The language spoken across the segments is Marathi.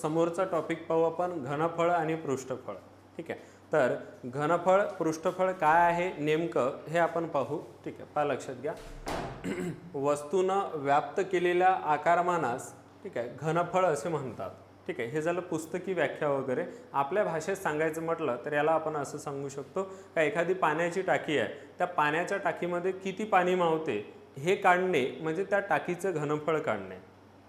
समोरचा टॉपिक पाहू आपण घनफळ आणि पृष्ठफळ. ठीक आहे, तर घनफळ पृष्ठफळ काय आहे नेमकं हे आपण पाहू. ठीक आहे, पहा लक्षात घ्या. वस्तूनं व्याप्त केलेल्या आकारमानास ठीक आहे घनफळ असे म्हणतात. ठीक आहे, हे झालं पुस्तकी व्याख्या वगैरे. आपल्या भाषेत सांगायचं म्हटलं तर याला आपण असं सांगू शकतो का एखादी पाण्याची टाकी आहे, त्या पाण्याच्या टाकीमध्ये किती पाणी मावते हे काढणे म्हणजे त्या टाकीचं घनफळ काढणे.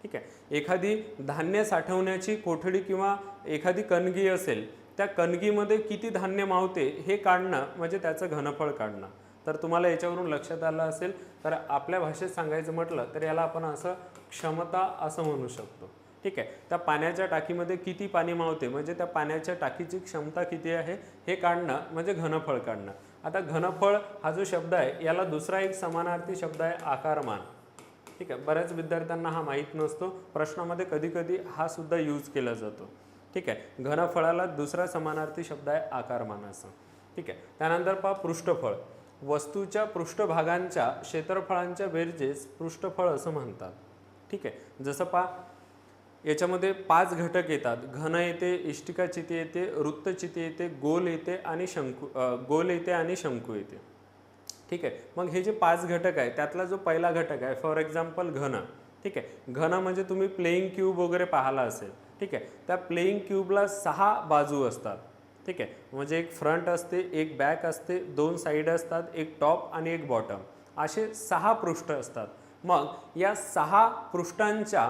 ठीक आहे, एखादी धान्य साठवण्याची कोठडी किंवा एखादी कणगी असेल, त्या कणगीमध्ये किती धान्य मावते हे काढणं म्हणजे त्याचं घनफळ काढणं. तर तुम्हाला याच्यावरून लक्षात आलं असेल, तर आपल्या भाषेत सांगायचं म्हटलं तर याला आपण असं क्षमता असं म्हणू शकतो. ठीक आहे, त्या पाण्याच्या टाकीमध्ये किती पाणी मावते म्हणजे त्या पाण्याच्या टाकीची क्षमता किती आहे हे काढणं म्हणजे घनफळ काढणं. आता घनफळ हा जो शब्द आहे याला दुसरा एक समानार्थी शब्द आहे आकारमान. ठीक आहे, बऱ्याच विद्यार्थ्यांना हा माहीत नसतो, प्रश्नामध्ये कधी कधी हा सुद्धा यूज केला जातो. ठीक आहे, घनफळाला दुसरा समानार्थी शब्द आहे आकारमानाचा. ठीक आहे, त्यानंतर पहा पृष्ठफळ. वस्तूच्या पृष्ठभागांच्या क्षेत्रफळांच्या बेरजेस पृष्ठफळ असं म्हणतात. ठीक आहे, जसं पहा याच्यामध्ये 5 घटक येतात. घन येते, इष्टिकाचिती येते, वृत्तचिती येते, गोल येते आणि शंकू येते. ठीक आहे, मग हे जे 5 घटक आहे त्यातला जो पहिला घटक आहे फॉर एक्झाम्पल घन. ठीक आहे, घन म्हणजे तुम्ही प्लेइंग क्यूब वगैरे पाहिला असेल. ठीक आहे, त्या प्लेइंग क्यूबला 6 बाजू असतात. ठीक आहे, म्हणजे एक फ्रंट असते, एक बॅक असते, 2 साईड असतात, एक टॉप आणि एक बॉटम, असे 6 पृष्ठ असतात. मग या 6 पृष्ठांच्या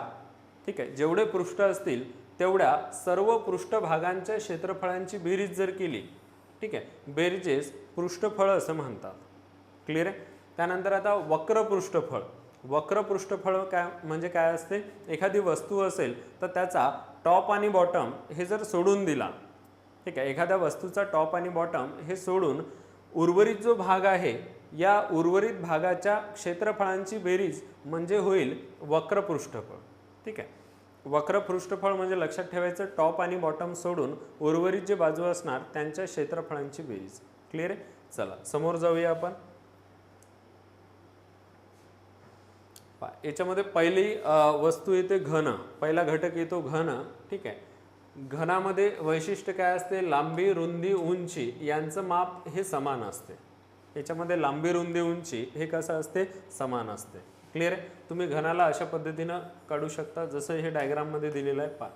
ठीक आहे जेवढे पृष्ठ असतील तेवढ्या सर्व पृष्ठभागांच्या क्षेत्रफळांची बेरीज जर केली, ठीक आहे, बेरजेस पृष्ठफळ असं म्हणतात. क्लिअर आहे. त्यानंतर आता वक्र पृष्ठफळ. वक्र पृष्ठफळ काय म्हणजे काय असते, एखादी वस्तू असेल तर त्याचा टॉप आणि बॉटम हे जर सोडून दिला, ठीक आहे, एखाद्या वस्तूचा टॉप आणि बॉटम हे सोडून उर्वरित जो भाग आहे या उर्वरित भागाच्या क्षेत्रफळांची बेरीज म्हणजे होईल वक्र पृष्ठफळ. ठीक आहे, वक्र पृष्ठफळ म्हणजे लक्षात ठेवायचं टॉप आणि बॉटम सोडून उर्वरित जे बाजू असणार त्यांच्या क्षेत्रफळांची बेरीज. क्लिअर आहे. चला समोर जाऊया आपण. याच्यामध्ये पहिली वस्तू येते घन, पहिला घटक येतो घन. ठीक आहे, घनामध्ये वैशिष्ट्य काय असते, लांबी रुंदी उंची यांचं माप हे समान असते. याच्यामध्ये लांबी रुंदी उंची हे कसं असते, समान असते. क्लिअर आहे. तुम्ही घनाला अशा पद्धतीनं काढू शकता जसं हे डायग्राम मध्ये दिलेलं आहे. पहा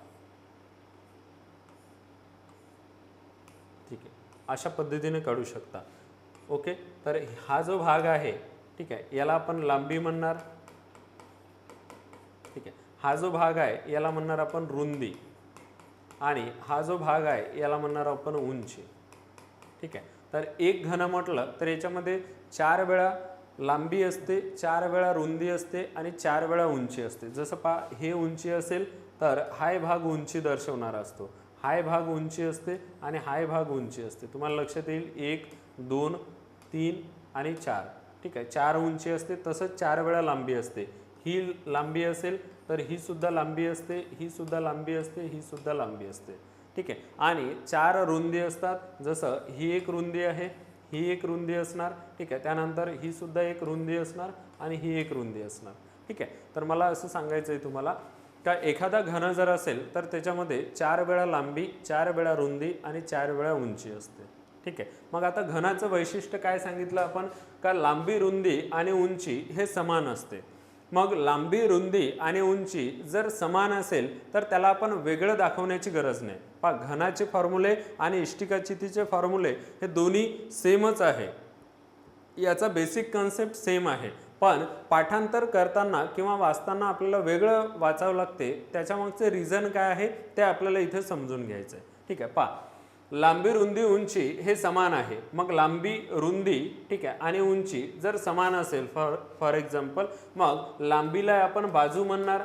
ठीक आहे, अशा पद्धतीने काढू शकता. ओके, तर हा जो भाग आहे ठीक आहे याला आपण लांबी म्हणणार. ठीक आहे, हा जो भाग आहे याला म्हणणार आपण रुंदी आणि हा जो भाग आहे याला म्हणणार आपण उंची. ठीक आहे, तर एक घन म्हटलं तर याच्यामध्ये 4 वेळा लांबी असते, 4 वेळा रुंदी असते आणि 4 वेळा उंची असते. जसं पहा हे उंची असेल तर हाय भाग उंची दर्शवणारा असतो, हाय भाग उंची असते आणि हाय भाग उंची असते. तुम्हाला लक्षात येईल 1 2 3 आणि 4. ठीक आहे, 4 उंची असते, तसंच 4 वेळा लांबी असते. ही लांबी असेल तर ही सुद्धा लांबी असते, ही सुद्धा लांबी असते, ही सुद्धा लांबी असते. ठीक आहे, आणि 4 रुंदी असतात. जसं ही एक रुंदी आहे, ही एक रुंदी असणार. ठीक आहे, त्यानंतर ही सुद्धा एक रुंदी असणार आणि ही एक रुंदी असणार. ठीक आहे, तर मला असं सांगायचं आहे तुम्हाला का एखादा घन जर असेल तर त्याच्यामध्ये 4 वेळा लांबी, 4 वेळा रुंदी आणि 4 वेळा उंची असते. ठीक आहे, मग आता घनाचं वैशिष्ट्य काय सांगितलं आपण का लांबी रुंदी आणि उंची हे समान असते. मग लांबी रुंदी आणि उंची जर समान असेल तर त्याला आपण वेगळं दाखवण्याची गरज नाही. पहा घनाचे फॉर्म्युले आणि इष्टिकाचितीचे फॉर्म्युले हे दोन्ही सेमच आहे, याचा बेसिक कन्सेप्ट सेम आहे, पण पाठांतर करताना किंवा वाचताना आपल्याला वेगळं वाचावं लागते. त्याच्यामागचे रिझन काय आहे ते आपल्याला इथे समजून घ्यायचं आहे. ठीक आहे, पहा लांबी रुंदी उंची हे समान आहे. मग लांबी रुंदी ठीक आहे आणि उंची जर समान असेल फॉर एक्झाम्पल, मग लांबीला आपण बाजू म्हणणार.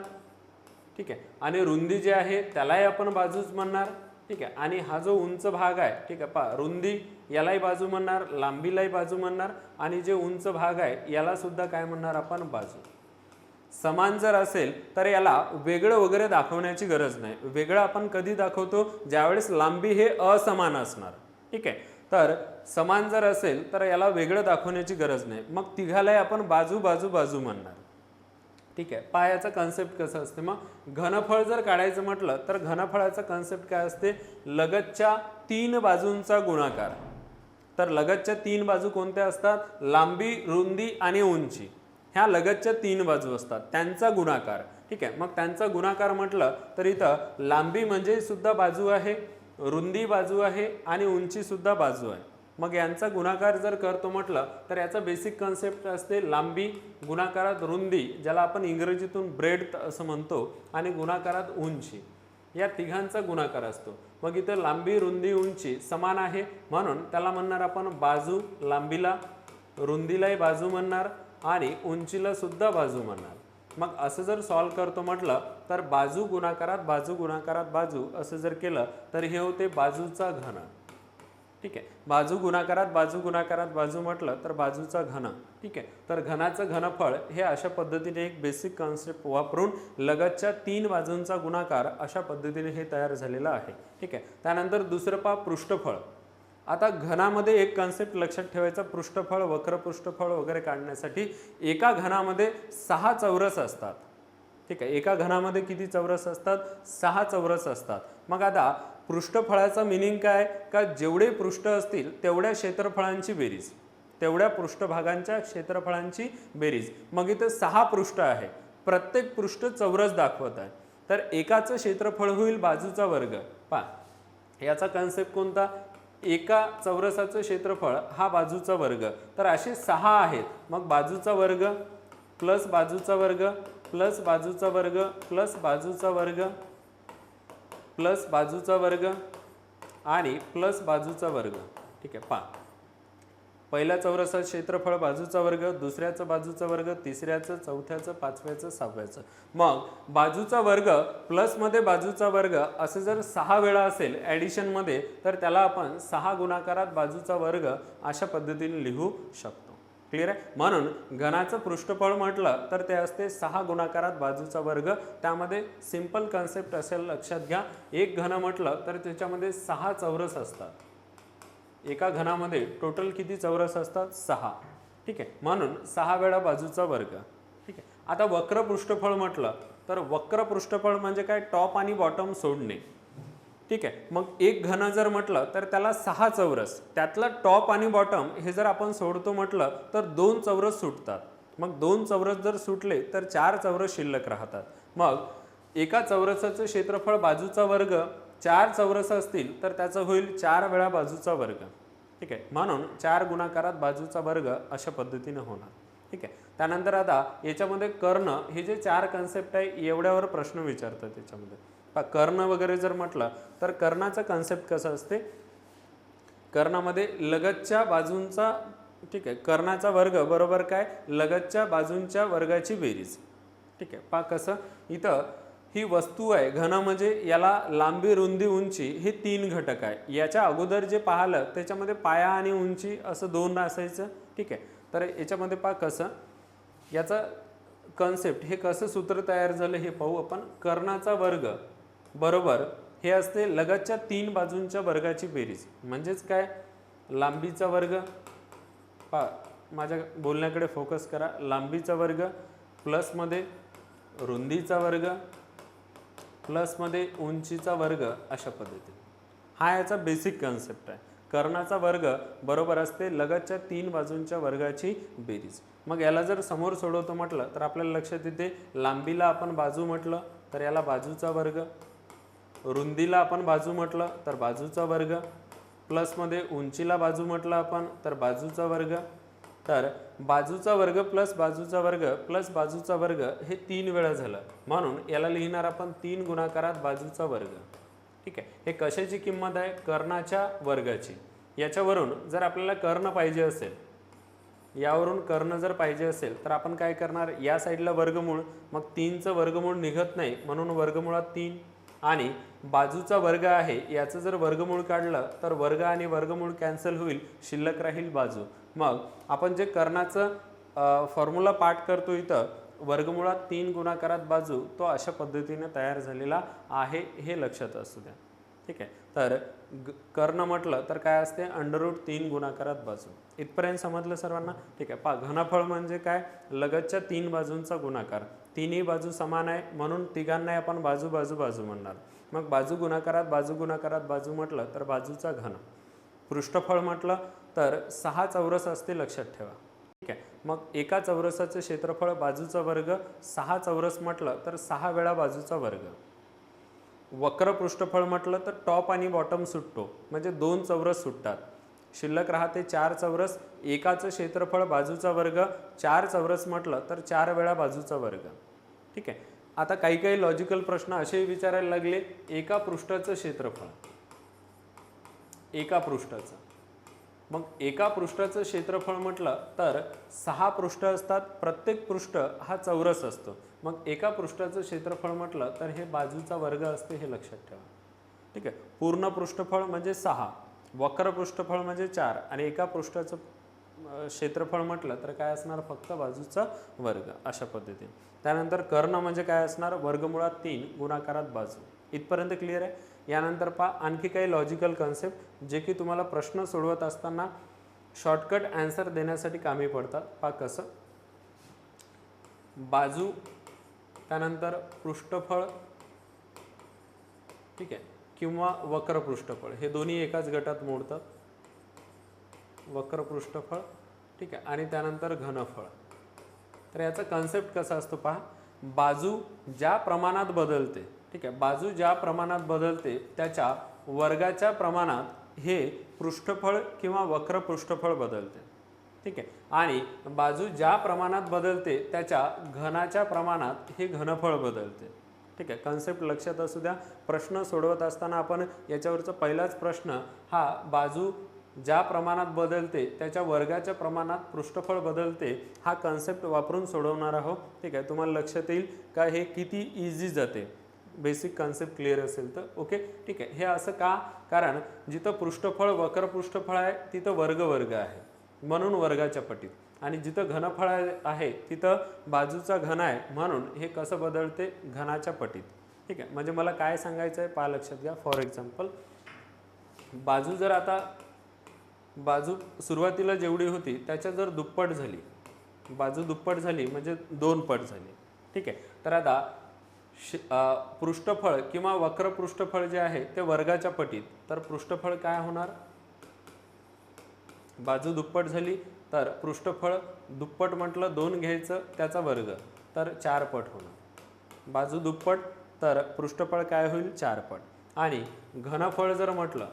ठीक आहे, आणि रुंदी जी आहे त्यालाही आपण बाजूच म्हणणार. ठीक आहे, आणि हा जो उंच भाग आहे ठीक आहे पहा रुंदी यालाही बाजू म्हणणार, लांबीलाही बाजू म्हणणार आणि जे उंच भाग आहे याला सुद्धा काय म्हणणार आपण, बाजू. समान जर असेल तर याला वेगळं वगैरे दाखवण्याची गरज नाही. वेगळं आपण कधी दाखवतो, ज्यावेळेस लांबी हे असमान असणार. ठीक आहे, तर समान जर असेल तर याला वेगळं दाखवण्याची गरज नाही. मग तिघालाही आपण बाजू बाजू बाजू म्हणणार. ठीक आहे. पायाचा कन्सेप्ट कसं असते, मग घनफळ जर काढायचं म्हटलं तर घनफळाचा कन्सेप्ट काय असते, लगतच्या 3 बाजूंचा गुणाकार. तर लगतच्या 3 बाजू कोणत्या असतात, लांबी, रुंदी आणि उंची. ह्या लगतच्या 3 बाजू असतात, त्यांचा गुणाकार. ठीक आहे. मग त्यांचा गुणाकार म्हटलं तर इथं लांबी म्हणजे सुद्धा बाजू आहे, रुंदी बाजू आहे आणि उंची सुद्धा बाजू आहे. मग यांचा गुणाकार जर करतो म्हटलं तर याचा बेसिक कन्सेप्ट असते लांबी गुणाकारात रुंदी, ज्याला आपण इंग्रजीतून ब्रेड असं म्हणतो, आणि गुणाकारात उंची. या तिघांचा गुणाकार असतो. मग इथं लांबी, रुंदी, उंची समान आहे म्हणून त्याला म्हणणार आपण बाजू. लांबीला, रुंदीलाही बाजू म्हणणार आणि उंचीला सुद्धा बाजू म्हणणार. मग असं जर सॉल्व करतो म्हटलं तर बाजू गुणाकारात बाजू गुणाकारात बाजू असं जर केलं तर हे होते बाजूचा घन. ठीक आहे. बाजू गुणाकारात बाजू म्हटलं तर बाजूचा घन. ठीक आहे. तर घनाचं घनफळ हे अशा पद्धतीने एक बेसिक कॉन्सेप्ट वापरून लगतच्या 3 बाजूंचा गुणाकार अशा पद्धतीने हे तयार झालेलं आहे. ठीक आहे. त्यानंतर दुसरं पहा, पृष्ठफळ. आता घनामध्ये एक कॉन्सेप्ट लक्षात ठेवायचा, पृष्ठफळ, वक्र पृष्ठफळ वगैरे काढण्यासाठी एका घनामध्ये 6 चौरस असतात. ठीक आहे. एका घनामध्ये किती चौरस असतात, 6 चौरस असतात. मग आता पृष्ठफळाचा मिनिंग काय, का जेवढे पृष्ठ असतील तेवढ्या क्षेत्रफळांची बेरीज, तेवढ्या पृष्ठभागांच्या क्षेत्रफळांची बेरीज. मग इथं 6 पृष्ठ आहे, प्रत्येक पृष्ठ चौरस दाखवत आहे, तर एकाचं क्षेत्रफळ होईल बाजूचा वर्ग. पहा याचा कन्सेप्ट कोणता, एका चौरसाचं क्षेत्रफळ हा बाजूचा वर्ग. तर असे 6 आहेत, मग बाजूचा वर्ग प्लस बाजूचा वर्ग प्लस बाजूचा वर्ग प्लस बाजूचा वर्ग प्लस बाजूचा वर्ग आणि प्लस बाजूचा वर्ग. ठीक आहे. पहा पहिल्या चौरसाचं क्षेत्रफळ बाजूचा वर्ग, दुसऱ्याचं बाजूचा वर्ग, तिसऱ्याचं, चौथ्याचं, पाचव्याचं, सहाव्याचं. मग बाजूचा वर्ग प्लसमध्ये बाजूचा वर्ग असं जर 6 वेळा असेल ॲडिशनमध्ये तर त्याला आपण 6 गुणाकारात बाजूचा वर्ग अशा पद्धतीने लिहू शकतो. क्लिअर आहे. म्हणून घनाचं पृष्ठफळ म्हटलं तर ते असते 6 गुणाकारात बाजूचा वर्ग. त्यामध्ये सिंपल कन्सेप्ट असेल लक्षात घ्या, एक घन म्हटलं तर त्याच्यामध्ये 6 चौरस असतात. एका घनामध्ये टोटल किती चौरस असतात, 6. ठीक आहे. म्हणून 6 वेळा बाजूचा वर्ग. ठीक आहे. आता वक्र पृष्ठफळ म्हटलं तर वक्र पृष्ठफळ म्हणजे काय, टॉप आणि बॉटम सोडणे. ठीक आहे. मग एक घन जर म्हटलं तर त्याला 6 चौरस, त्यातला टॉप आणि बॉटम हे जर आपण सोडतो म्हटलं तर 2 चौरस सुटतात. मग 2 चौरस जर सुटले तर 4 चौरस शिल्लक राहतात. मग एका चौरसाचं क्षेत्रफळ बाजूचा वर्ग 4 चौरस असतील तर त्याचं होईल 4 वेळा बाजूचा वर्ग. ठीक आहे. म्हणून 4 गुणाकारात बाजूचा वर्ग अशा पद्धतीने होणार. ठीक आहे. त्यानंतर आता याच्यामध्ये कर्ण, हे जे 4 कन्सेप्ट आहे एवढ्यावर प्रश्न विचारतात. त्याच्यामध्ये कर्ण वगैरे जर म्हटलं तर कर्णाचा कन्सेप्ट कसा असते, कर्णामध्ये लगतच्या बाजूंचा, ठीक आहे, कर्णाचा वर्ग बरोबर काय, लगतच्या बाजूंच्या वर्गाची बेरीज. ठीक आहे. पहा कसं, इथं ही वस्तू आहे घन, म्हणजे याला लांबी, रुंदी, उंची हे 3 घटक आहे. याच्या अगोदर जे पाहिलं त्याच्यामध्ये पाया आणि उंची असं 2 असायचं. ठीक आहे. तर याच्यामध्ये पहा कसं याचा कन्सेप्ट, हे कसं सूत्र तयार झालं हे पाहू आपण. कर्णाचा वर्ग बरोबर हे असते लगतच्या 3 बाजूंच्या वर्गाची बेरीज. म्हणजेच काय, लांबीचा वर्ग, पहा माझ्या बोलण्याकडे फोकस करा, लांबीचा वर्ग प्लसमध्ये रुंदीचा वर्ग प्लसमध्ये उंचीचा वर्ग अशा पद्धतीने. हा याचा बेसिक कन्सेप्ट आहे. कर्णाचा वर्ग बरोबर असते लगतच्या 3 बाजूंच्या वर्गाची बेरीज. मग याला जर समोर सोडवतो म्हटलं तर आपल्याला लक्षात येते, लांबीला आपण बाजू म्हटलं तर याला बाजूचा वर्ग, रुंदीला आपण बाजू म्हटलं तर बाजूचा वर्ग, प्लसमध्ये उंचीला बाजू म्हटलं आपण तर बाजूचा वर्ग. तर बाजूचा वर्ग प्लस बाजूचा वर्ग प्लस बाजूचा वर्ग हे 3 वेळा झालं, म्हणून याला लिहिणार आपण 3 गुणाकारात बाजूचा वर्ग. ठीक आहे. हे कशाची किंमत आहे, कर्णाच्या वर्गाची. याच्यावरून जर आपल्याला कर्ण पाहिजे असेल, यावरून कर्ण जर पाहिजे असेल तर आपण काय करणार, या साईडला वर्गमूळ, मग 3चं वर्गमूळ निघत नाही म्हणून वर्गमुळात 3, आणि बाजूचा वर्ग आहे याचं जर वर्गमूळ काढलं तर वर्ग आणि वर्गमूळ कॅन्सल होईल, शिल्लक राहील बाजू. मग आपण जे कर्णाचं फॉर्म्युला पाठ करतो इथं, वर्गमुळात 3 गुणाकारात बाजू, तो अशा पद्धतीने तयार झालेला आहे, हे लक्षात असू द्या. ठीक आहे. तर कर्ण म्हटलं तर काय असते, √3 गुणाकारात बाजू. इथपर्यंत समजलं सर्वांना. ठीक आहे. पहा घनफळ म्हणजे काय, लगतच्या 3 बाजूंचा गुणाकार. तिन्ही बाजू समान आहे म्हणून तिघांनाही आपण बाजू बाजू बाजू म्हणणार. मग बाजू गुणाकारात बाजू म्हटलं तर बाजूचा घन. पृष्ठफळ म्हटलं तर 6 चौरस असते, लक्षात ठेवा. ठीक आहे. मग एका चौरसाचं क्षेत्रफळ बाजूचा वर्ग, 6 चौरस म्हटलं तर 6 वेळा बाजूचा वर्ग. वक्र पृष्ठफळ म्हटलं तर टॉप आणि बॉटम सुटतो, म्हणजे 2 चौरस सुटतात. शिल्लक राहते 4 चौरस. एकाचं क्षेत्रफळ बाजूचा वर्ग, 4 चौरस म्हटलं तर 4 वेळा बाजूचा वर्ग. ठीक आहे. आता काही काही लॉजिकल प्रश्न असे विचारायला लागले, एका पृष्ठाचं क्षेत्रफळ, एका पृष्ठाचं. मग एका पृष्ठाचं क्षेत्रफळ म्हटलं तर 6 पृष्ठ असतात, प्रत्येक पृष्ठ हा चौरस असतो. मग एका पृष्ठाचं क्षेत्रफळ म्हटलं तर हे बाजूचा वर्ग असते, हे लक्षात ठेवा. ठीक आहे. पूर्ण पृष्ठफळ म्हणजे 6, वक्र पृष्ठफळ म्हणजे 4 आणि एका पृष्ठाचं क्षेत्रफळ म्हटलं तर काय असणार, फक्त बाजूचा वर्ग, अशा पद्धतीने. त्यानंतर कर्ण म्हणजे काय असणार, वर्गमुळात 3 गुणाकारात बाजू. इथपर्यंत क्लिअर आहे. यानंतर पहा आणखी काही लॉजिकल कन्सेप्ट जे की तुम्हाला प्रश्न सोडवत असताना शॉर्टकट आन्सर देण्यासाठी कामी पडतात. पहा कसं. बाजू, त्यानंतर पृष्ठफळ, ठीक आहे, किंवा वक्र पृष्ठफळ, हे दोन्ही एकाच गटात मोडतात. वक्र पृष्ठफळ, ठीक आहे, आणि त्यानंतर घनफळ. तर याचा कन्सेप्ट कसा असतो पहा. बाजू ज्या प्रमाणात बदलते, ठीक आहे, बाजू ज्या प्रमाणात बदलते त्याच्या वर्गाच्या प्रमाणात हे पृष्ठफळ किंवा वक्र पृष्ठफळ बदलते. ठीक आहे. आणि बाजू ज्या प्रमाणात बदलते त्याच्या घनाच्या प्रमाणात हे घनफळ बदलते. ठीक आहे. कन्सेप्ट लक्षात असू द्या. प्रश्न सोडवत असताना आपण याच्यावरचा पहिलाच प्रश्न हा बाजू ज्या प्रमाणात बदलते त्याच्या वर्गाच्या प्रमाणात पृष्ठफळ बदलते हा कन्सेप्ट वापरून सोडवणार आहोत. ठीक आहे. तुम्हाला लक्षात येईल का हे किती इझी जाते, बेसिक कन्सेप्ट क्लिअर असेल तर. ओके, ठीक आहे. हे असं का, कारण जिथं पृष्ठफळ वक्र पृष्ठफळ आहे तिथं वर्ग आहे म्हणून वर्गाच्या पटीत, आणि जिथं घनफळ आहे तिथं बाजूचा घन आहे म्हणून हे कसं बदलते, घनाच्या पटीत. ठीक आहे. म्हणजे मला काय सांगायचं आहे पहा, लक्षात घ्या. फॉर एक्झाम्पल, बाजू जर आता बाजू सुरुवातीला जेवढी होती त्याच्या जर दुप्पट झाली, बाजू दुप्पट झाली म्हणजे 2 पट झाली. ठीक आहे. तर आता पृष्ठफळ किंवा वक्र पृष्ठफळ जे आहे ते वर्गाच्या पटीत, तर पृष्ठफळ काय होणार, बाजू दुप्पट झाली तर पृष्ठफळ दुप्पट म्हटलं 2 घ्यायचं त्याचा वर्ग, तर 4 पट होणार. बाजू दुप्पट तर पृष्ठफळ काय होईल, 4 पट. आणि घनफळ जर म्हटलं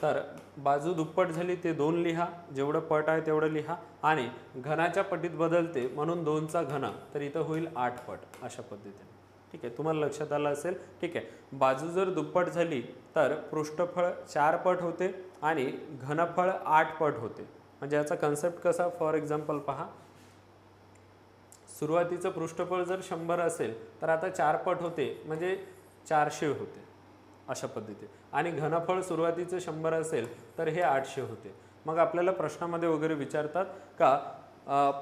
तर बाजू दुप्पट झाली ते 2 लिहा, जेवढं पट आहे तेवढं लिहा, आणि घनाच्या पटीत बदलते म्हणून 2चा घन, तर इथं होईल 8 पट, अशा पद्धतीने. ठीक आहे. तुम्हाला लक्षात आलं असेल. ठीक आहे. बाजू जर दुप्पट झाली तर पृष्ठफळ 4 पट होते आणि घनफळ 8 पट होते. म्हणजे याचा कन्सेप्ट कसा, फॉर एक्झाम्पल पहा. सुरुवातीचं पृष्ठफळ जर 100 असेल तर आता 4 पट होते म्हणजे 400 होते, अशा पद्धतीने. आणि घनफळ सुरुवातीचं 100 असेल तर हे 800 होते. मग आपल्याला प्रश्नामध्ये वगैरे विचारतात का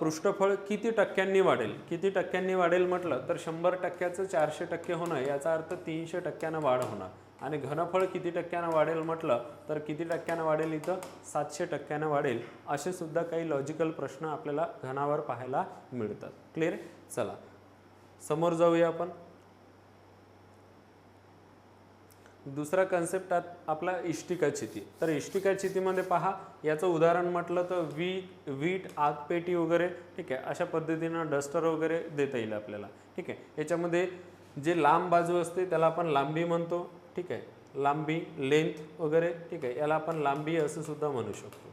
पृष्ठफळ किती टक्क्यांनी वाढेल, किती टक्क्यांनी वाढेल म्हटलं तर 100%चं 400% होणं याचा अर्थ 300% वाढ होणार. आणि घनफळ किती टक्क्यानं वाढेल म्हटलं तर किती टक्क्यानं वाढेल, इथं 700% वाढेल. असे सुद्धा काही लॉजिकल प्रश्न आपल्याला घनावर पाहायला मिळतात. क्लिअर. चला समोर जाऊया आपण. दुसरा कन्सेप्ट आपला इष्टिकाचिती. तर इष्टिकाचितीमध्ये पहा, याचं उदाहरण म्हटलं तर वीट आगपेटी वगैरे, ठीक आहे, अशा पद्धतीनं डस्टर वगैरे देता येईल आपल्याला. ठीक आहे. याच्यामध्ये जे लांब बाजू असते त्याला आपण लांबी म्हणतो. ठीक आहे. लांबी, लेंथ वगैरे, ठीक आहे, याला आपण लांबी असं सुद्धा म्हणू शकतो.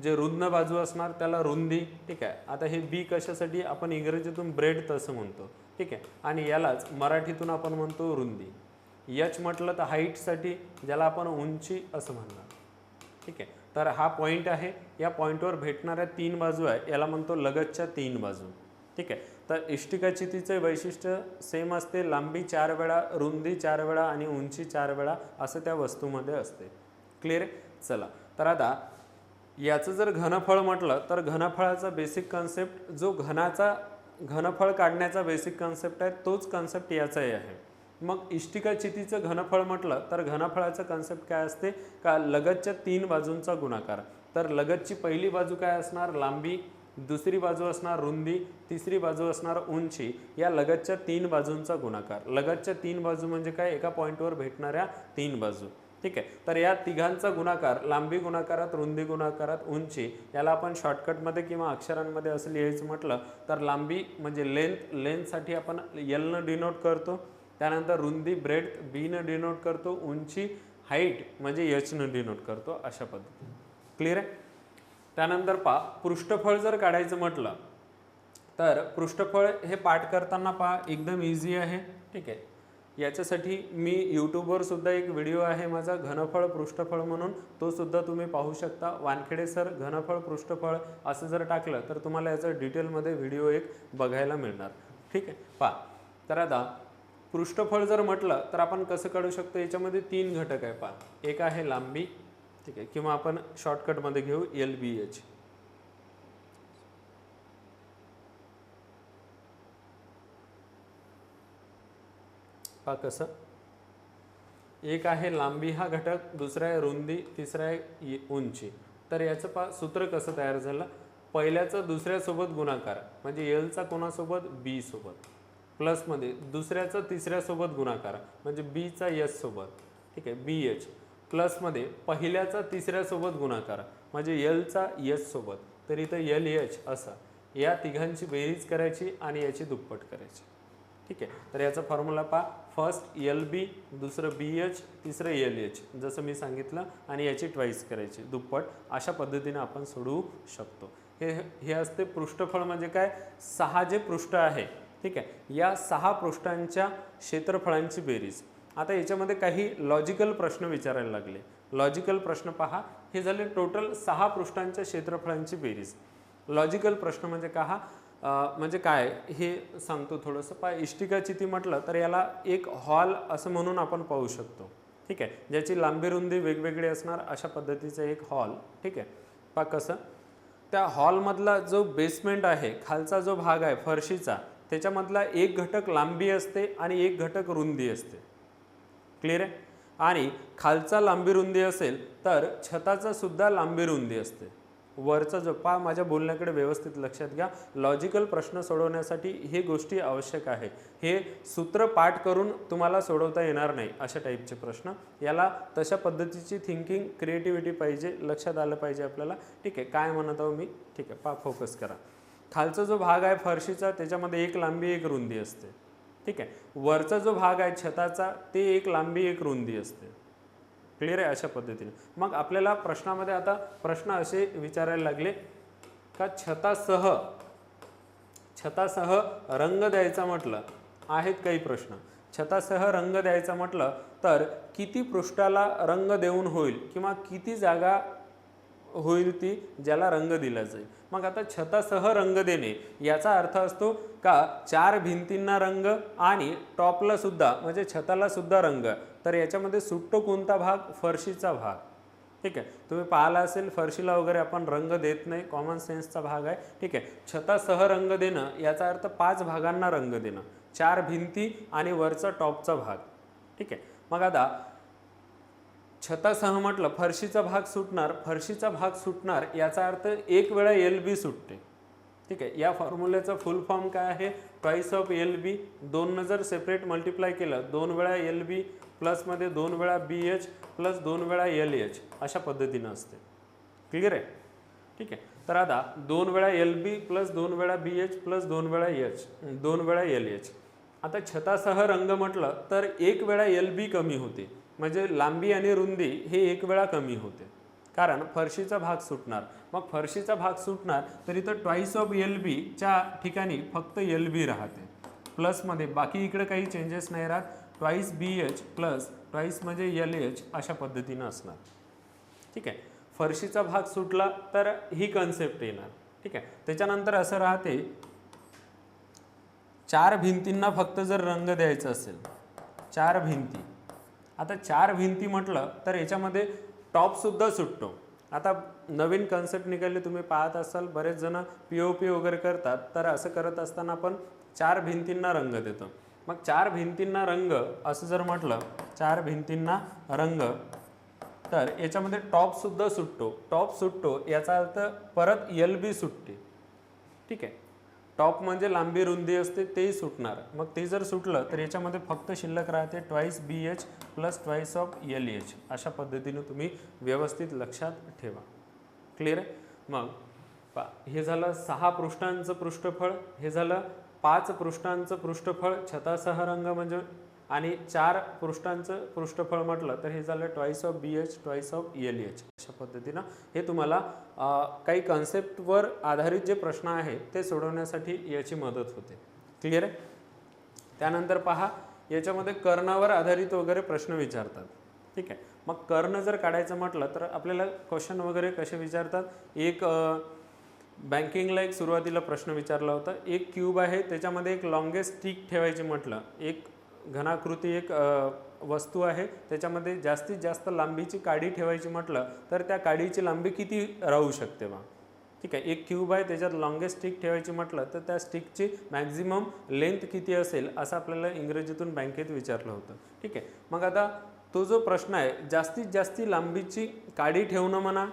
जे रुंद बाजू असणार त्याला रुंदी. ठीक आहे. आता हे बी कशासाठी, आपण इंग्रजीतून ब्रेड तसं म्हणतो. ठीक आहे. आणि यालाच मराठीतून आपण म्हणतो रुंदी. एच म्हटलं तर हाईटसाठी, ज्याला आपण उंची असं म्हणणार. ठीक आहे. तर हा पॉईंट आहे, या पॉईंटवर भेटणाऱ्या 3 बाजू आहे याला म्हणतो लगतच्या 3 बाजू. ठीक आहे. तर इष्टिकाचितीचे वैशिष्ट्य सेम असते, लांबी 4 वेळा, रुंदी 4 वेळा आणि उंची 4 वेळा असं त्या वस्तूमध्ये असते. क्लिअर. चला, तर आता याचं जर घनफळ म्हटलं तर घनफळाचा बेसिक कन्सेप्ट, जो घनफळ काढण्याचा बेसिक कन्सेप्ट आहे तोच कन्सेप्ट याचाही आहे. मग इष्टिकाचितीचं घनफळ म्हटलं तर घनफळाचं कन्सेप्ट काय असते का, लगतच्या 3 बाजूंचा गुणाकार. तर लगतची पहिली बाजू काय असणार, लांबी, दुसरी बाजू असणार रुंदी, तिसरी बाजू असणार उंची, या लगतच्या 3 बाजूंचा गुणाकार. लगतच्या 3 बाजू म्हणजे काय, एका पॉईंटवर भेटणाऱ्या 3 बाजू. ठीक आहे, तर या तिघांचा गुणाकार, लांबी गुणाकारात रुंदी गुणाकारात उंची, याला आपण शॉर्टकटमध्ये किंवा अक्षरांमध्ये असं लिहायचं म्हटलं तर लांबी म्हणजे लेंथसाठी आपण एलनं डिनोट करतो, त्यानंतर रुंदी ब्रेड्थ बीनं डिनोट करतो, उंची हाईट म्हणजे एचनं डिनोट करतो. अशा पद्धतीने क्लिअर आहे. त्यानंतर पृष्ठफळ जर काढायचं म्हटलं तर पृष्ठफळ हे पाठ करताना एकदम इझी आहे. ठीक आहे, याच्यासाठी मी यूट्यूबवर सुद्धा एक व्हिडिओ आहे माझा घनफळ पृष्ठफळ म्हणून, तो सुद्धा तुम्ही पाहू शकता. वानखेडे सर घनफळ पृष्ठफळ असं जर टाकलं तर तुम्हाला याचा डिटेलमध्ये व्हिडिओ एक बघायला मिळणार. ठीक आहे, तर आता पृष्ठफळ जर म्हटलं तर आपण कसं काढू शकतो, याच्यामध्ये 3 घटक आहे. एक आहे लांबी, ठीक आहे, किंवा आपण शॉर्टकटमध्ये घेऊ LBH. कसं, एक आहे लांबी हा घटक, दुसरा आहे रुंदी, तिसरा आहे उंची. तर याचं सूत्र कसं तयार झालं, पहिल्याचा दुसऱ्यासोबत गुणाकार म्हणजे एलचा कोणासोबत, बी सोबत, प्लसमध्ये दुसऱ्याचा तिसऱ्यासोबत गुणाकार म्हणजे बीचा एस सोबत. ठीक आहे, BH, प्लसमध्ये पहिल्याचा तिसऱ्यासोबत गुणाकार म्हणजे एलचा एस सोबत, तर इथं LH असा. या तिघांची बेरीज करायची आणि याची दुप्पट करायची. ठीक आहे, तर याचा फॉर्म्युला फर्स्ट LB, दुसरं BH, तिसरं LH जसं मी सांगितलं, आणि याची ट्वाईस करायची दुप्पट. अशा पद्धतीने आपण सोडवू शकतो. हे असते पृष्ठफळ म्हणजे काय, 6 जे पृष्ठ आहे. ठीक आहे, या 6 पृष्ठांच्या क्षेत्रफळांची बेरीज. आता याच्यामध्ये काही लॉजिकल प्रश्न विचारायला लागले. लॉजिकल प्रश्न पहा, हे झाले टोटल 6 पृष्ठांच्या क्षेत्रफळांची बेरीज. लॉजिकल प्रश्न म्हणजे म्हणजे काय हे सांगतो थोडंसं. इष्टिका चिती म्हटलं तर याला एक हॉल असं म्हणून आपण पाहू शकतो. ठीक आहे, ज्याची लांबी रुंदी वेगवेगळी असणार अशा पद्धतीचं एक हॉल. ठीक आहे, कसं, त्या हॉलमधला जो बेसमेंट आहे, खालचा जो भाग आहे फरशीचा, त्याच्यामधला एक घटक लांबी असते आणि एक घटक रुंदी असते. क्लिअर आहे. आणि खालचा लांबी रुंदी असेल तर छताचा सुद्धा लांबी रुंदी असते. वरचा जो माझ्या बोलण्याकडे व्यवस्थित लक्षात घ्या. लॉजिकल प्रश्न सोडवण्यासाठी हे गोष्टी आवश्यक आहे. हे सूत्र पाठ करून तुम्हाला सोडवता येणार नाही अशा टाईपचे प्रश्न. याला तशा पद्धतीची थिंकिंग क्रिएटिव्हिटी पाहिजे, लक्षात आलं पाहिजे आपल्याला. ठीक आहे, काय म्हणत आहो मी. ठीक आहे, फोकस करा. खालचा जो भाग आहे फरशीचा त्याच्यामध्ये एक लांबी एक रुंदी असते. ठीक आहे, वरचा जो भाग आहे छताचा ते एक लांबी एक रुंदी असते. क्लिअर आहे. अशा पद्धतीने मग आपल्याला प्रश्नामध्ये आता प्रश्न असे विचारायला लागले का छतासह रंग द्यायचा म्हटलं, आहेत काही प्रश्न. छतासह रंग द्यायचा म्हटलं तर किती पृष्ठाला रंग देऊन होईल किंवा किती जागा होईल ती ज्याला रंग दिला जाईल. मग आता छतासह रंग देणे याचा अर्थ असतो का 4 भिंतींना रंग आणि टॉपला सुद्धा म्हणजे छताला सुद्धा रंग. तर याच्यामध्ये सुट्टो कोणता भाग, फरशीचा भाग. ठीक आहे, तुम्ही पाहिला असेल फरशीला वगैरे आपण रंग देत नाही, कॉमन सेन्सचा भाग आहे. ठीक आहे, छतासह रंग देणं याचा अर्थ 5 भागांना रंग देणं, 4 भिंती आणि वरचा टॉपचा भाग. ठीक आहे, मग आता छतासह म्हटलं फरशीचा भाग सुटणार याचा अर्थ एक वेळा LB सुटते. ठीक आहे, या फॉर्म्युल्याचा फुल फॉर्म काय आहे, ट्वाईस ऑफ LB. 2 जर सेपरेट मल्टिप्लाय केलं 2 वेळा LB प्लसमध्ये 2 वेळा BH प्लस 2 वेळा LH अशा पद्धतीनं असते. क्लिअर आहे. ठीक आहे, तर आता 2 वेळा LB प्लस 2 वेळा BH प्लस 2 वेळा H 2 वेळा LH. आता छतासह रंग म्हटलं तर एक वेळा LB कमी होते म्हणजे लांबी आणि रुंदी हे एक वेळा कमी होते कारण फरशीचा भाग सुटणार. मग फरशीचा भाग सुटणार तर इथं ट्वाईस ऑफ LB च्या ठिकाणी फक्त LB राहते प्लसमध्ये, बाकी इकडे काही चेंजेस नाही राहत. ट्वाईस BH प्लस ट्वाईस म्हणजे LH अशा पद्धतीनं असणार. ठीक आहे, फरशीचा भाग सुटला तर ही कन्सेप्ट येणार. ठीक आहे, त्याच्यानंतर असं राहते 4 भिंतींना फक्त जर रंग द्यायचा असेल, 4 भिंती. आता 4 भिंती म्हटलं तर याच्यामध्ये टॉप सुद्धा सुटतो. आता नवीन कन्सेप्ट निघाले, तुम्ही पाहत असाल बरेच जण POP वगैरे करतात, तर असं करत असताना आपण 4 भिंतींना रंग देतो. मग 4 भिंतींना रंग असं जर म्हटलं 4 भिंतींना रंग तर याच्यामध्ये टॉप सुद्धा सुटतो. टॉप सुटतो याचा अर्थ परत LB सुटते. ठीक आहे. टॉप म्हणजे लांबी रुंदी असते तेही सुटणार, मग ते जर सुटलं तर याच्यामध्ये फक्त शिल्लक राहते twice BH plus twice of LH. अशा पद्धतीने तुम्ही व्यवस्थित लक्षात ठेवा. क्लिअर आहे. मग हे झालं 6 पृष्ठांचं पृष्ठफळ, हे झालं 5 पृष्ठांचं पृष्ठफळ छतासह रंग म्हणजे, आणि 4 पृष्ठांचं पृष्ठफळ म्हटलं तर हे झालं twice of BH twice of LH. अशा पद्धतीनं हे तुम्हाला काही कन्सेप्टवर आधारित जे प्रश्न आहेत ते सोडवण्यासाठी याची मदत होते. क्लिअर आहे. त्यानंतर पहा, याच्यामध्ये कर्णावर आधारित वगैरे प्रश्न विचारतात. ठीक आहे. मग कर्ण जर काढायचं म्हटलं तर आपल्याला क्वेश्चन वगैरे कसे विचारतात. एक बँकिंगला एक सुरुवातीला प्रश्न विचारला होता, एक क्यूब आहे त्याच्यामध्ये एक लॉंगेस्ट स्टिक ठेवायची म्हटलं, एक घनाकृती एक वस्तू आहे त्याच्यामध्ये जास्तीत जास्त लांबीची काडी ठेवायची म्हटलं तर त्या काडीची लांबी किती राहू शकते बा. ठीक आहे. एक क्यूब आहे त्याच्यात लॉंगेस्ट स्टिक ठेवायची म्हटलं तर त्या स्टिकची मॅक्झिमम लेंथ किती असेल असं आपल्याला इंग्रजीतून बँकेत विचारलं होतं. ठीक आहे. मग आता तो जो प्रश्न आहे जास्तीत जास्त लांबीची काडी ठेवणं म्हणा,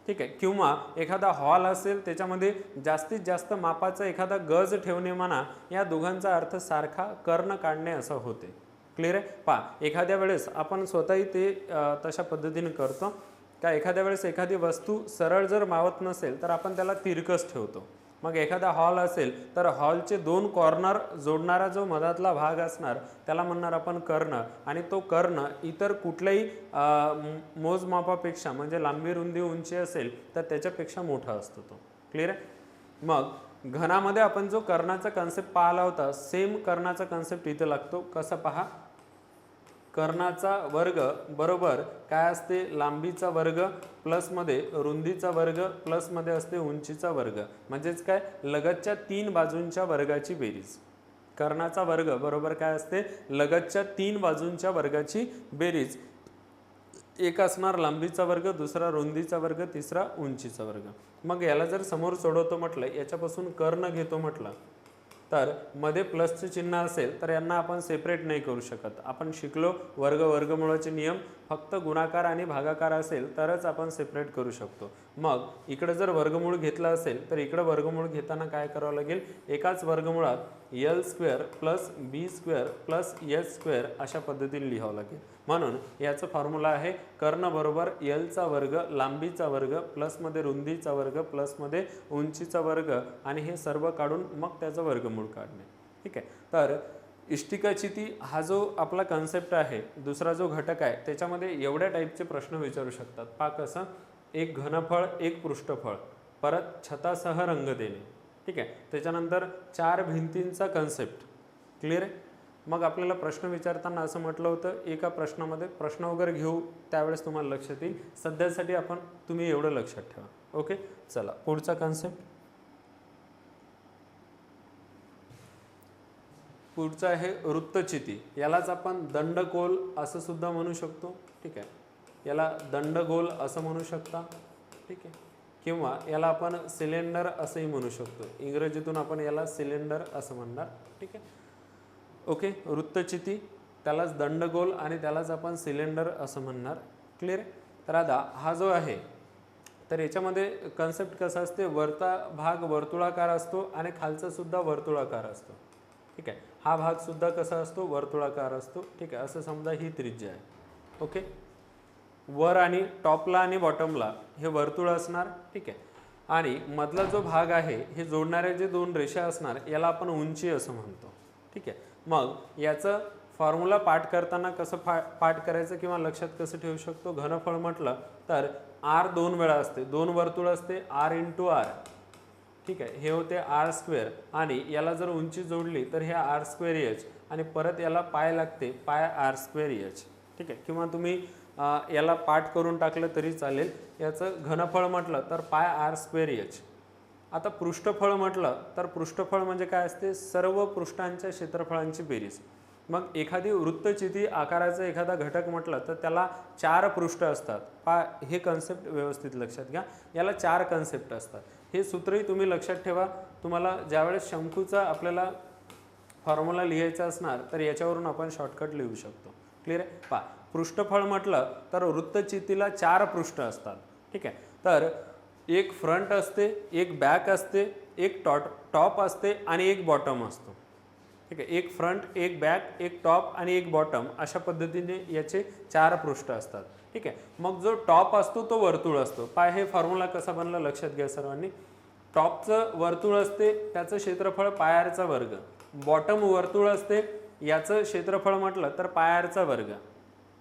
ठीक आहे, किंवा एखादा हॉल असेल त्याच्यामध्ये जास्तीत जास्त मापाचा एखादा गज ठेवणे म्हणा, या दोघांचा अर्थ सारखा कर्ण काढणे असं होते. क्लिअर आहे. पहा, एखाद्या वेळेस आपण स्वतःही ते तशा पद्धतीने करतो का, एखाद्या वेळेस एखादी वस्तू सरळ जर मावत नसेल तर आपण त्याला तिरकस ठेवतो. मग एखादा हॉल असेल तर हॉलचे 2 कॉर्नर जोडणारा जो मधातला भाग असणार त्याला म्हणणार आपण कर्ण, आणि तो कर्ण इतर कुठल्याही मोजमापापेक्षा म्हणजे लांबी रुंदी उंची असेल तर त्याच्यापेक्षा मोठा असतो तो. क्लिअर आहे. मग घनामध्ये आपण जो कर्णाचा कन्सेप्ट पाहिला होता सेम कर्णाचा कन्सेप्ट इथे लागतो. कसं पहा, कर्णाचा वर्ग बरोबर काय असते, लांबीचा वर्ग प्लसमध्ये रुंदीचा वर्ग प्लसमध्ये असते उंचीचा वर्ग, म्हणजेच काय, लगतच्या 3 बाजूंच्या वर्गाची बेरीज. कर्णाचा वर्ग बरोबर काय असते, लगतच्या 3 बाजूंच्या वर्गाची बेरीज. एक असणार लांबीचा वर्ग, दुसरा रुंदीचा वर्ग, तिसरा उंचीचा वर्ग. मग याला जर समोर सोडवतो म्हटलं, याच्यापासून कर्ण घेतो म्हटलं तर मध्ये प्लसचे चिन्ह असेल तर यांना आपण सेपरेट नाही करू शकत. आपण शिकलो वर्गमूळाचे नियम, फक्त गुणाकार आणि भागाकार असेल तरच आपण सेपरेट करू शकतो. मग इकडे जर वर्गमूळ घेतला असेल तर इकडे वर्गमूळ घेताना काय करावं लागेल, एकाच वर्गमुळात L² plus B² plus H² अशा पद्धतीने लिहावं लागेल. म्हणून याचं फॉर्म्युला आहे कर्ण बरोबर Lचा वर्ग लांबीचा वर्ग प्लसमध्ये रुंदीचा वर्ग प्लसमध्ये उंचीचा वर्ग, आणि हे सर्व काढून मग त्याचं वर्गमूळ काढणे. ठीक आहे. तर इष्टिकाचिती हा जो आपला कन्सेप्ट आहे, दुसरा जो घटक आहे, त्याच्यामध्ये एवढ्या टाईपचे प्रश्न विचारू शकतात. पहा कसं, एक घनफळ एक पृष्ठफळ, परत छतासह रंग देणे. ठीक आहे. त्याच्यानंतर 4 भिंतींचा कन्सेप्ट. क्लिअर आहे. मग आपल्याला प्रश्न विचारताना असं म्हटलं होतं, एका प्रश्नामध्ये प्रश्न वगैरे घेऊ त्यावेळेस तुम्हाला लक्षात येईल. सध्यासाठी तुम्ही एवढं लक्षात ठेवा. ओके. चला पुढचा कन्सेप्ट. पुढचा आहे वृत्तचिती. यालाच आपण दंडगोल असं सुद्धा म्हणू शकतो. ठीक आहे. याला दंडगोल असं म्हणू शकता. ठीक आहे. किंवा याला आपण सिलेंडर असंही म्हणू शकतो. इंग्रजीतून आपण याला सिलेंडर असं म्हणणार. ठीक आहे. ओके. वृत्तचिती त्यालाच दंडगोल आणि त्यालाच आपण सिलेंडर असं म्हणणार. क्लिअर आहे. तर आता हा जो आहे तर याच्यामध्ये कन्सेप्ट कसा असते, वरचा भाग वर्तुळाकार असतो आणि खालचा सुद्धा वर्तुळाकार असतो. ठीक आहे. हा भाग सुद्धा कसा असतो, वर्तुळाकार असतो. ठीक आहे. असं समजा ही त्रिज्या आहे. ओके. वर आणि टॉपला आणि बॉटमला हे वर्तुळ असणार. ठीक आहे. आणि मधला जो भाग आहे हे जोडणारे जे 2 रेषा असणार याला आपण उंची असं म्हणतो. ठीक आहे. मग याचं फॉर्म्युला पाठ करताना कसं पाठ करायचं किंवा लक्षात कसं ठेवू शकतो, घनफळ म्हटलं तर R 2 वेळा असते, 2 वर्तुळ असते, R × R. ठीक आहे. हे होते R², आणि याला जर उंची जोडली तर हे R²H, आणि परत याला पाय लागते, पाय R²H. ठीक आहे. किंवा तुम्ही याला पाठ करून टाकलं तरी चालेल. याचं घनफळ म्हटलं तर पाय R²H. आता पृष्ठफळ म्हटलं तर पृष्ठफळ म्हणजे काय असते, सर्व पृष्ठांच्या क्षेत्रफळांची बेरीज. मग एखादी वृत्तचिती आकाराचा एखादा घटक म्हटलं तर त्याला 4 पृष्ठ असतात. हे कन्सेप्ट व्यवस्थित लक्षात घ्या. याला 4 कन्सेप्ट असतात. हे सूत्रही तुम्ही लक्षात ठेवा. तुम्हाला ज्यावेळेस शंकूचा आपल्याला फॉर्म्युला लिहायचा असणार तर याच्यावरून आपण शॉर्टकट लिहू शकतो. क्लिअर आहे. पहा, पृष्ठफळ म्हटलं तर वृत्तचितीला 4 पृष्ठ असतात. ठीक आहे. तर एक फ्रंट असते, एक बॅक असते, एक टॉप असते आणि एक बॉटम असतो, ठीक आहे. एक फ्रंट, एक बॅक, एक टॉप आणि एक बॉटम, अशा पद्धतीने याचे 4 पृष्ठ असतात, ठीक आहे. मग जो टॉप असतो तो वर्तुळ असतो. हे फॉर्म्युला कसा बनला लक्षात घ्या सर्वांनी. टॉपचं वर्तुळ असते, त्याचं क्षेत्रफळ पाय वर्ग. बॉटम वर्तुळ असते, याचं क्षेत्रफळ म्हटलं तर पाय वर्ग,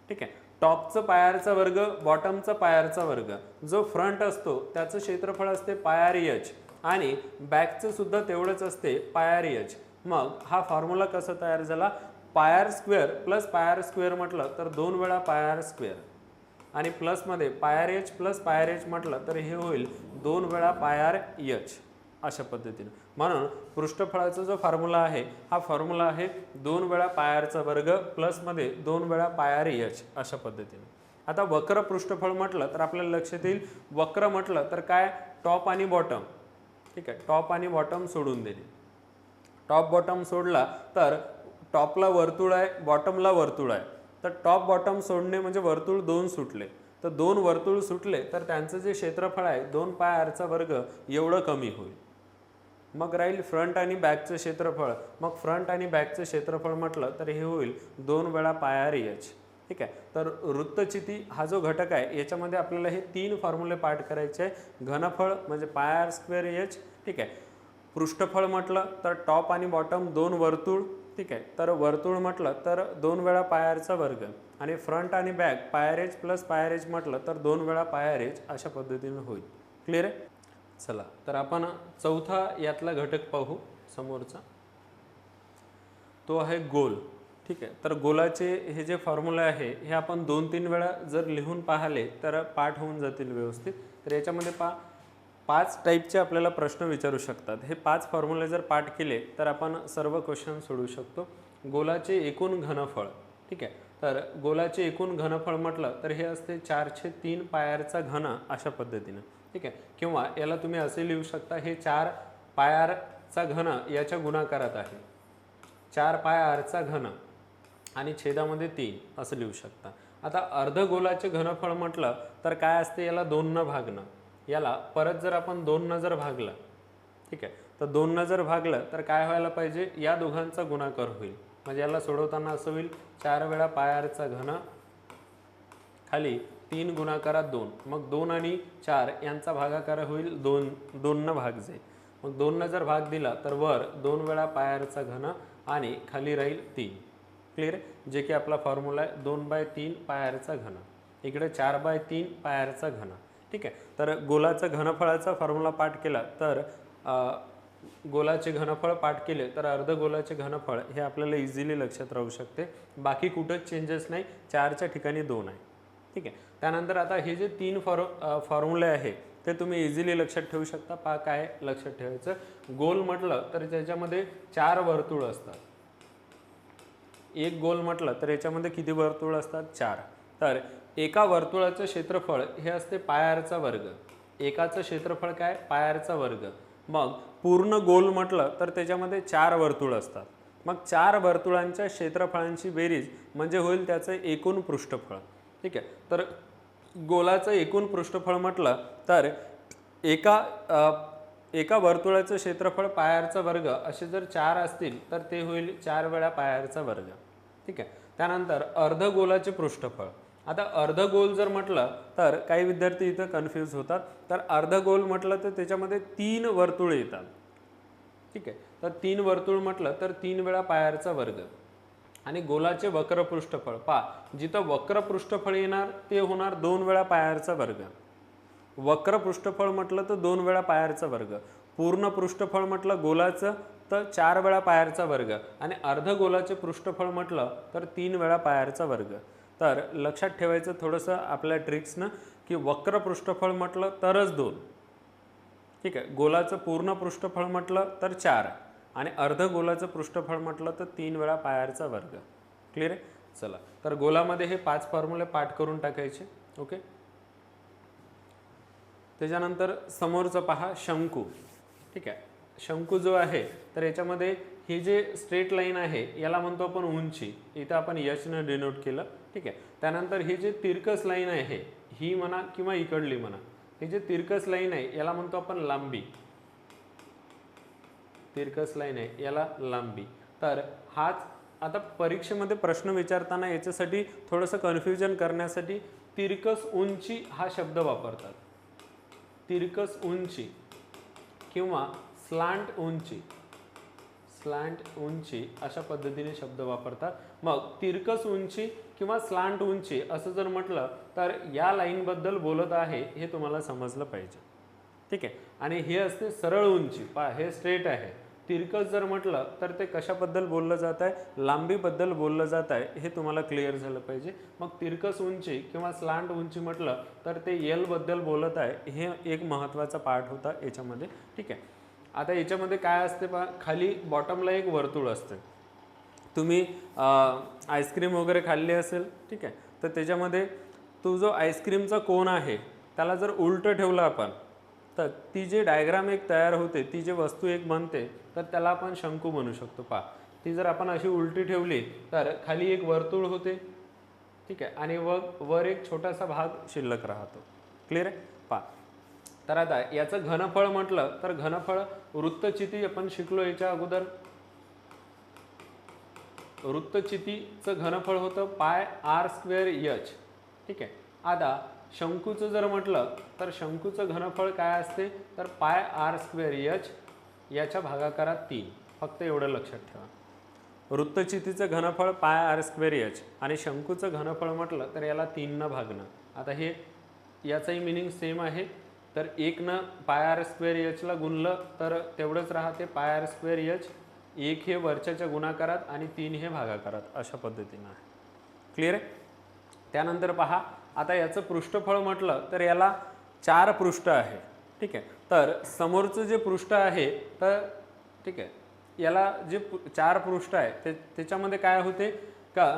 ठीक आहे. टॉपचं पाय वर्ग, बॉटमचं पाय वर्ग. जो फ्रंट असतो त्याचं क्षेत्रफळ असते पाय एच आणि बॅकचं सुद्धा तेवढंच असते पाय एच. मग हा फॉर्म्युला कसा तयार झाला, pi square plus pi square म्हटलं तर 2 वेळा पाय स्क्वेअर आणि प्लसमध्ये पाय एच प्लस पाय एच म्हटलं तर हे होईल 2 वेळा पाय एच, अशा पद्धतीने. म्हणून पृष्ठफळाचा जो फॉर्म्युला आहे हा फॉर्म्युला आहे 2 वेळा पायचा वर्ग प्लसमध्ये 2 वेळा पाय एच, अशा पद्धतीने. आता वक्र पृष्ठफळ म्हटलं तर आपल्याला लक्षात येईल, वक्र म्हटलं तर काय, टॉप आणि बॉटम, ठीक आहे. टॉप आणि बॉटम सोडून दिले. टॉप बॉटम सोडला तर टॉपला वर्तुळ आहे, बॉटमला वर्तुळ आहे, तर टॉप बॉटम सोडणे म्हणजे वर्तुळ 2 सुटले. तर 2 वर्तुळ सुटले तर त्यांचं जे क्षेत्रफळ आहे 2 पायचा वर्ग एवढं कमी होईल. मग राहील फ्रंट आणि बॅकचं क्षेत्रफळ. मग फ्रंट आणि बॅकचं क्षेत्रफळ म्हटलं तर हे होईल 2 वेळा पाय एच, ठीक आहे. तर वृत्तचिती हा जो घटक आहे याच्यामध्ये आपल्याला हे 3 फॉर्म्युले पाठ करायचे आहे. घनफळ म्हणजे पाय स्क्वेअर एच, ठीक आहे. पृष्ठफळ म्हटलं तर टॉप आणि बॉटम 2 वर्तुळ, ठीक आहे. तर वर्तुळ म्हटलं तर 2 वेळा पायचा वर्ग आणि फ्रंट आणि बॅक पाय एच प्लस पाय एच म्हटलं तर 2 वेळा पाय एच, अशा पद्धतीने होईल. क्लिअर आहे. चला तर आपण चौथा यातला घटक पाहू समोरचा. तो आहे गोल, ठीक आहे. तर गोलाचे हे जे फॉर्म्युला आहे हे आपण 2-3 वेळा जर लिहून पाहिले तर पाठ होऊन जातील व्यवस्थित. तर याच्यामध्ये 5 टाईपचे आपल्याला प्रश्न विचारू शकतात. हे 5 फॉर्म्युले जर पाठ केले तर आपण सर्व क्वेश्चन सोडवू शकतो. गोलाचे एकूण घनफळ, ठीक आहे. तर गोलाचे एकूण घनफळ म्हटलं तर हे असते 4/3 पायचा घन, अशा पद्धतीने, ठीक आहे. किंवा याला तुम्ही असे लिहू शकता, हे 4 पायचा घन याच्या गुणाकारात आहे. 4 पायचा घन आणि छेदामध्ये 3 असं लिहू शकता. आता अर्धगोलाचे घनफळ म्हटलं तर काय असते, याला 2 न भागणं. याला परत जर आपण 2 न जर भागलं, ठीक आहे, तर 2 न जर भागलं तर काय व्हायला पाहिजे, या दोघांचा गुणाकार होईल. म्हणजे याला सोडवताना असं होईल 4 वेळा पायचा घन खाली 3 गुणाकारात 2. मग 2 आणि 4 यांचा भागाकार होईल 2 न भाग जाईल. मग 2 न जर भाग दिला तर वर 2 वेळा पायचा घन आणि खाली राहील 3. क्लिअर आहे. जे की आपला फॉर्म्युला आहे 2/3 पायचा घन, इकडे 4/3 पायचा घन, ठीक आहे. तर गोलाचं घनफळाचा फॉर्म्युला पाठ केला तर गोलाचे घनफळ पाठ केले तर अर्धगोलाचे घनफळ हे आपल्याला इझिली लक्षात राहू शकते. बाकी कुठंच चेंजेस नाही, 4च्या ठिकाणी 2 आहे, ठीक आहे. त्यानंतर आता हे जे 3 फॉर्म्युले आहे ते तुम्ही इझिली लक्षात ठेवू शकता. काय लक्षात ठेवायचं, गोल म्हटलं तर त्याच्यामध्ये 4 वर्तुळ असतात. एक गोल म्हटलं तर याच्यामध्ये किती वर्तुळ असतात, 4. तर एका वर्तुळाचं क्षेत्रफळ हे असते पायचा वर्ग. एकाचं क्षेत्रफळ काय, पायचा वर्ग. मग पूर्ण गोल म्हटलं तर त्याच्यामध्ये 4 वर्तुळ असतात. मग 4 वर्तुळांच्या क्षेत्रफळांची बेरीज म्हणजे होईल त्याचं एकूण पृष्ठफळ, ठीक आहे. तर गोलाचं एकूण पृष्ठफळ म्हटलं तर एका वर्तुळाचं क्षेत्रफळ पायचा वर्ग असे जर 4 असतील तर ते होईल 4 वेळा पायचा वर्ग, ठीक आहे. त्यानंतर अर्धगोलाचे पृष्ठफळ. आता अर्धगोल जर म्हटलं तर काही विद्यार्थी इथं कन्फ्यूज होतात. तर अर्धगोल म्हटलं तर त्याच्यामध्ये 3 वर्तुळ येतात, ठीक आहे. तर 3 वर्तुळ म्हटलं तर 3 वेळा पायचा वर्ग आणि गोलाचे वक्र पृष्ठफळ जिथं वक्र पृष्ठफळ येणार ते होणार 2 वेळा पायचा वर्ग. वक्र पृष्ठफळ म्हटलं तर 2 वेळा पायचा वर्ग. पूर्ण पृष्ठफळ म्हटलं गोलाचं तर 4 वेळा पायचा वर्ग आणि अर्धगोलाचे पृष्ठफळ म्हटलं तर 3 वेळा पायचा वर्ग. तर लक्षात ठेवायचं थोडंसं आपल्या ट्रिक्सनं की वक्र पृष्ठफळ म्हटलं तरच 2, ठीक आहे. गोलाचं पूर्ण पृष्ठफळ म्हटलं तर 4 आणि अर्धगोलाचं पृष्ठफळ म्हटलं तर 3 वेळा पायचा वर्ग. क्लिअर आहे. चला तर गोलामध्ये हे 5 फॉर्म्युले पाठ करून टाकायचे. ओके. त्याच्यानंतर समोरचं पहा शंकू, ठीक आहे. शंकू जो आहे तर याच्यामध्ये ही जे स्ट्रेट लाईन आहे याला म्हणतो आपण उंची. इथं आपण एच ने डिनोट केलं, ठीक आहे. त्यानंतर ही जे तिरकस लाईन आहे ही म्हणा किंवा इकडली म्हणा, ही जे तिरकस लाईन आहे याला म्हणतो आपण लांबी. तिरकस लाईन आहे याला लांबी. तर हाच आता परीक्षेमध्ये प्रश्न विचारताना याच्यासाठी थोडंसं कन्फ्युजन करण्यासाठी तिरकस उंची हा शब्द वापरतात. तिरकस उंची किंवा स्लांट उंची, स्लांट उंची अशा पद्धतीने शब्द वापरतात. मग तिरकस उंची किंवा स्लांट उंची असं जर म्हटलं तर या लाईनबद्दल बोलत आहे हे तुम्हाला समजलं पाहिजे. ठीक आहे. आणि हे असते सरळ उंची, हे स्ट्रेट आहे. तिरकस जर म्हटलं तर ते कशाबद्दल बोललं जात आहे, लांबीबद्दल बोललं जात आहे हे तुम्हाला क्लिअर झालं पाहिजे. मग तिरकस उंची किंवा स्लांट उंची म्हटलं तर ते यल बद्दल बोलत आहे, हे एक महत्त्वाचा पार्ट होता याच्यामध्ये. ठीक आहे. आता याच्यामध्ये काय असते पहा, खाली बॉटमला एक वर्तुळ असते. तुम्ही आईस्क्रीम वगैरे खाल्ली असेल, ठीक आहे, तर त्याच्यामध्ये तो जो आईस्क्रीमचा कोन आहे त्याला जर उलटं ठेवलं आपण तर ती जी डायग्राम एक तयार होते, ती जी वस्तू एक बनते, तर त्याला आपण शंकू म्हणू शकतो. पहा, ती जर आपण अशी उलटी ठेवली तर खाली एक वर्तुळ होते, ठीक आहे, आणि वर एक छोटासा भाग शिल्लक राहतो. क्लिअर आहे. पहा, तर आता याचं घनफळ म्हटलं तर घनफळ वृत्तचिती आपण शिकलो याच्या अगोदर. वृत्तचितीचं घनफळ होतं पाय आर स्क्वेअर एच. ठीक आहे. आता शंकूचं जर म्हटलं तर शंकूचं घनफळ काय असते तर पाय आर स्क्वेअर एच याच्या भागाकारात 3. फक्त एवढं लक्षात ठेवा. वृत्तचितीचं घनफळ पाय आर स्क्वेअर एच आणि शंकूचं घनफळ म्हटलं तर याला 3 भागणं. आता हे याचाही मिनिंग सेम आहे. तर 1 पाय आर स्क्वेअर एचला गुणलं तर तेवढंच राहते पाय आर स्क्वेअर एच. 1 हे वरच्याच्या गुणाकारात आणि 3 हे भागाकारात, अशा पद्धतीनं आहे. क्लिअर आहे. त्यानंतर पहा, आता याचं पृष्ठफळ म्हटलं तर याला 4 पृष्ठ आहे. ठीक आहे. तर समोरचं जे पृष्ठ आहे तर ठीक आहे, याला जे 4 पृष्ठ आहे त्याच्यामध्ये काय होते का,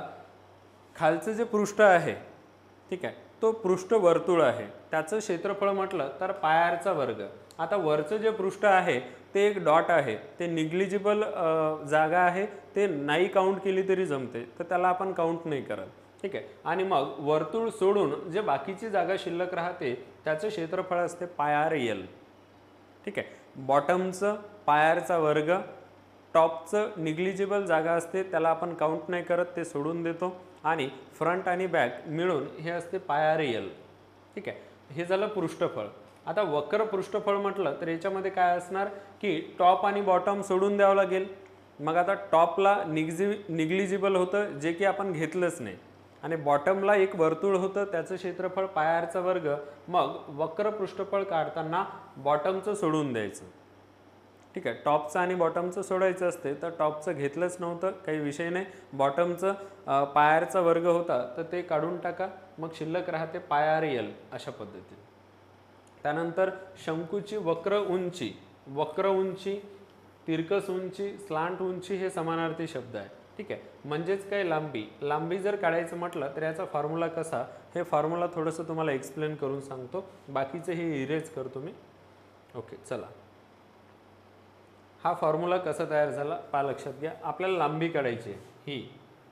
खालचं जे पृष्ठ आहे, ठीक आहे, तो पृष्ठ वर्तुळ आहे, त्याचं क्षेत्रफळ म्हटलं तर पाय आरचा वर्ग. आता वरचं जे पृष्ठ आहे ते एक डॉट आहे, ते निग्लिजिबल जागा आहे, ते नाही काउंट केली तरी जमते, तर त्याला आपण काउंट नाही करत. ठीक आहे. आणि मग वर्तुळ सोडून जे बाकीची जागा शिल्लक राहते त्याचं क्षेत्रफळ असते पाय आर एल. ठीक आहे. बॉटमचं पाय आरचा वर्ग, टॉपचं निग्लिजिबल जागा असते त्याला आपण काउंट नाही करत, ते सोडून देतो, आणि फ्रंट आणि बॅक मिळून हे असते पाय आर एल. ठीक आहे. हे झालं पृष्ठफळ. आता वक्र पृष्ठफळ म्हटलं तर याच्यामध्ये काय असणार की टॉप आणि बॉटम सोडून द्यावं लागेल. मग आता टॉपला निग्लिजिबल होतं जे की आपण घेतलंच नाही, आणि बॉटमला एक वर्तुळ होतं त्याचं क्षेत्रफळ पाय आरचा वर्ग. मग वक्र पृष्ठफळ काढताना बॉटमचं सोडून द्यायचं. ठीक आहे. टॉपचं आणि बॉटमचं सोडायचं असते तर टॉपचं घेतलंच नव्हतं, काही विषय नाही. बॉटमचं पाय आरचा वर्ग होता तर ते काढून टाका, मग शिल्लक राहते पाय आर एल, अशा पद्धतीने. त्यानंतर शंकूची वक्र उंची, तिरकस उंची, स्लांट उंची हे समानार्थी शब्द आहे. ठीक आहे. म्हणजेच काय, लांबी जर काढायचं म्हटलं तर याचा फॉर्म्युला कसा, हे फॉर्म्युला थोडंसं तुम्हाला एक्सप्लेन करून सांगतो, बाकीचं हे इरेज करतो मी. ओके, चला. हा फॉर्म्युला कसा तयार झाला पहा, लक्षात घ्या. आपल्याला लांबी काढायची ही,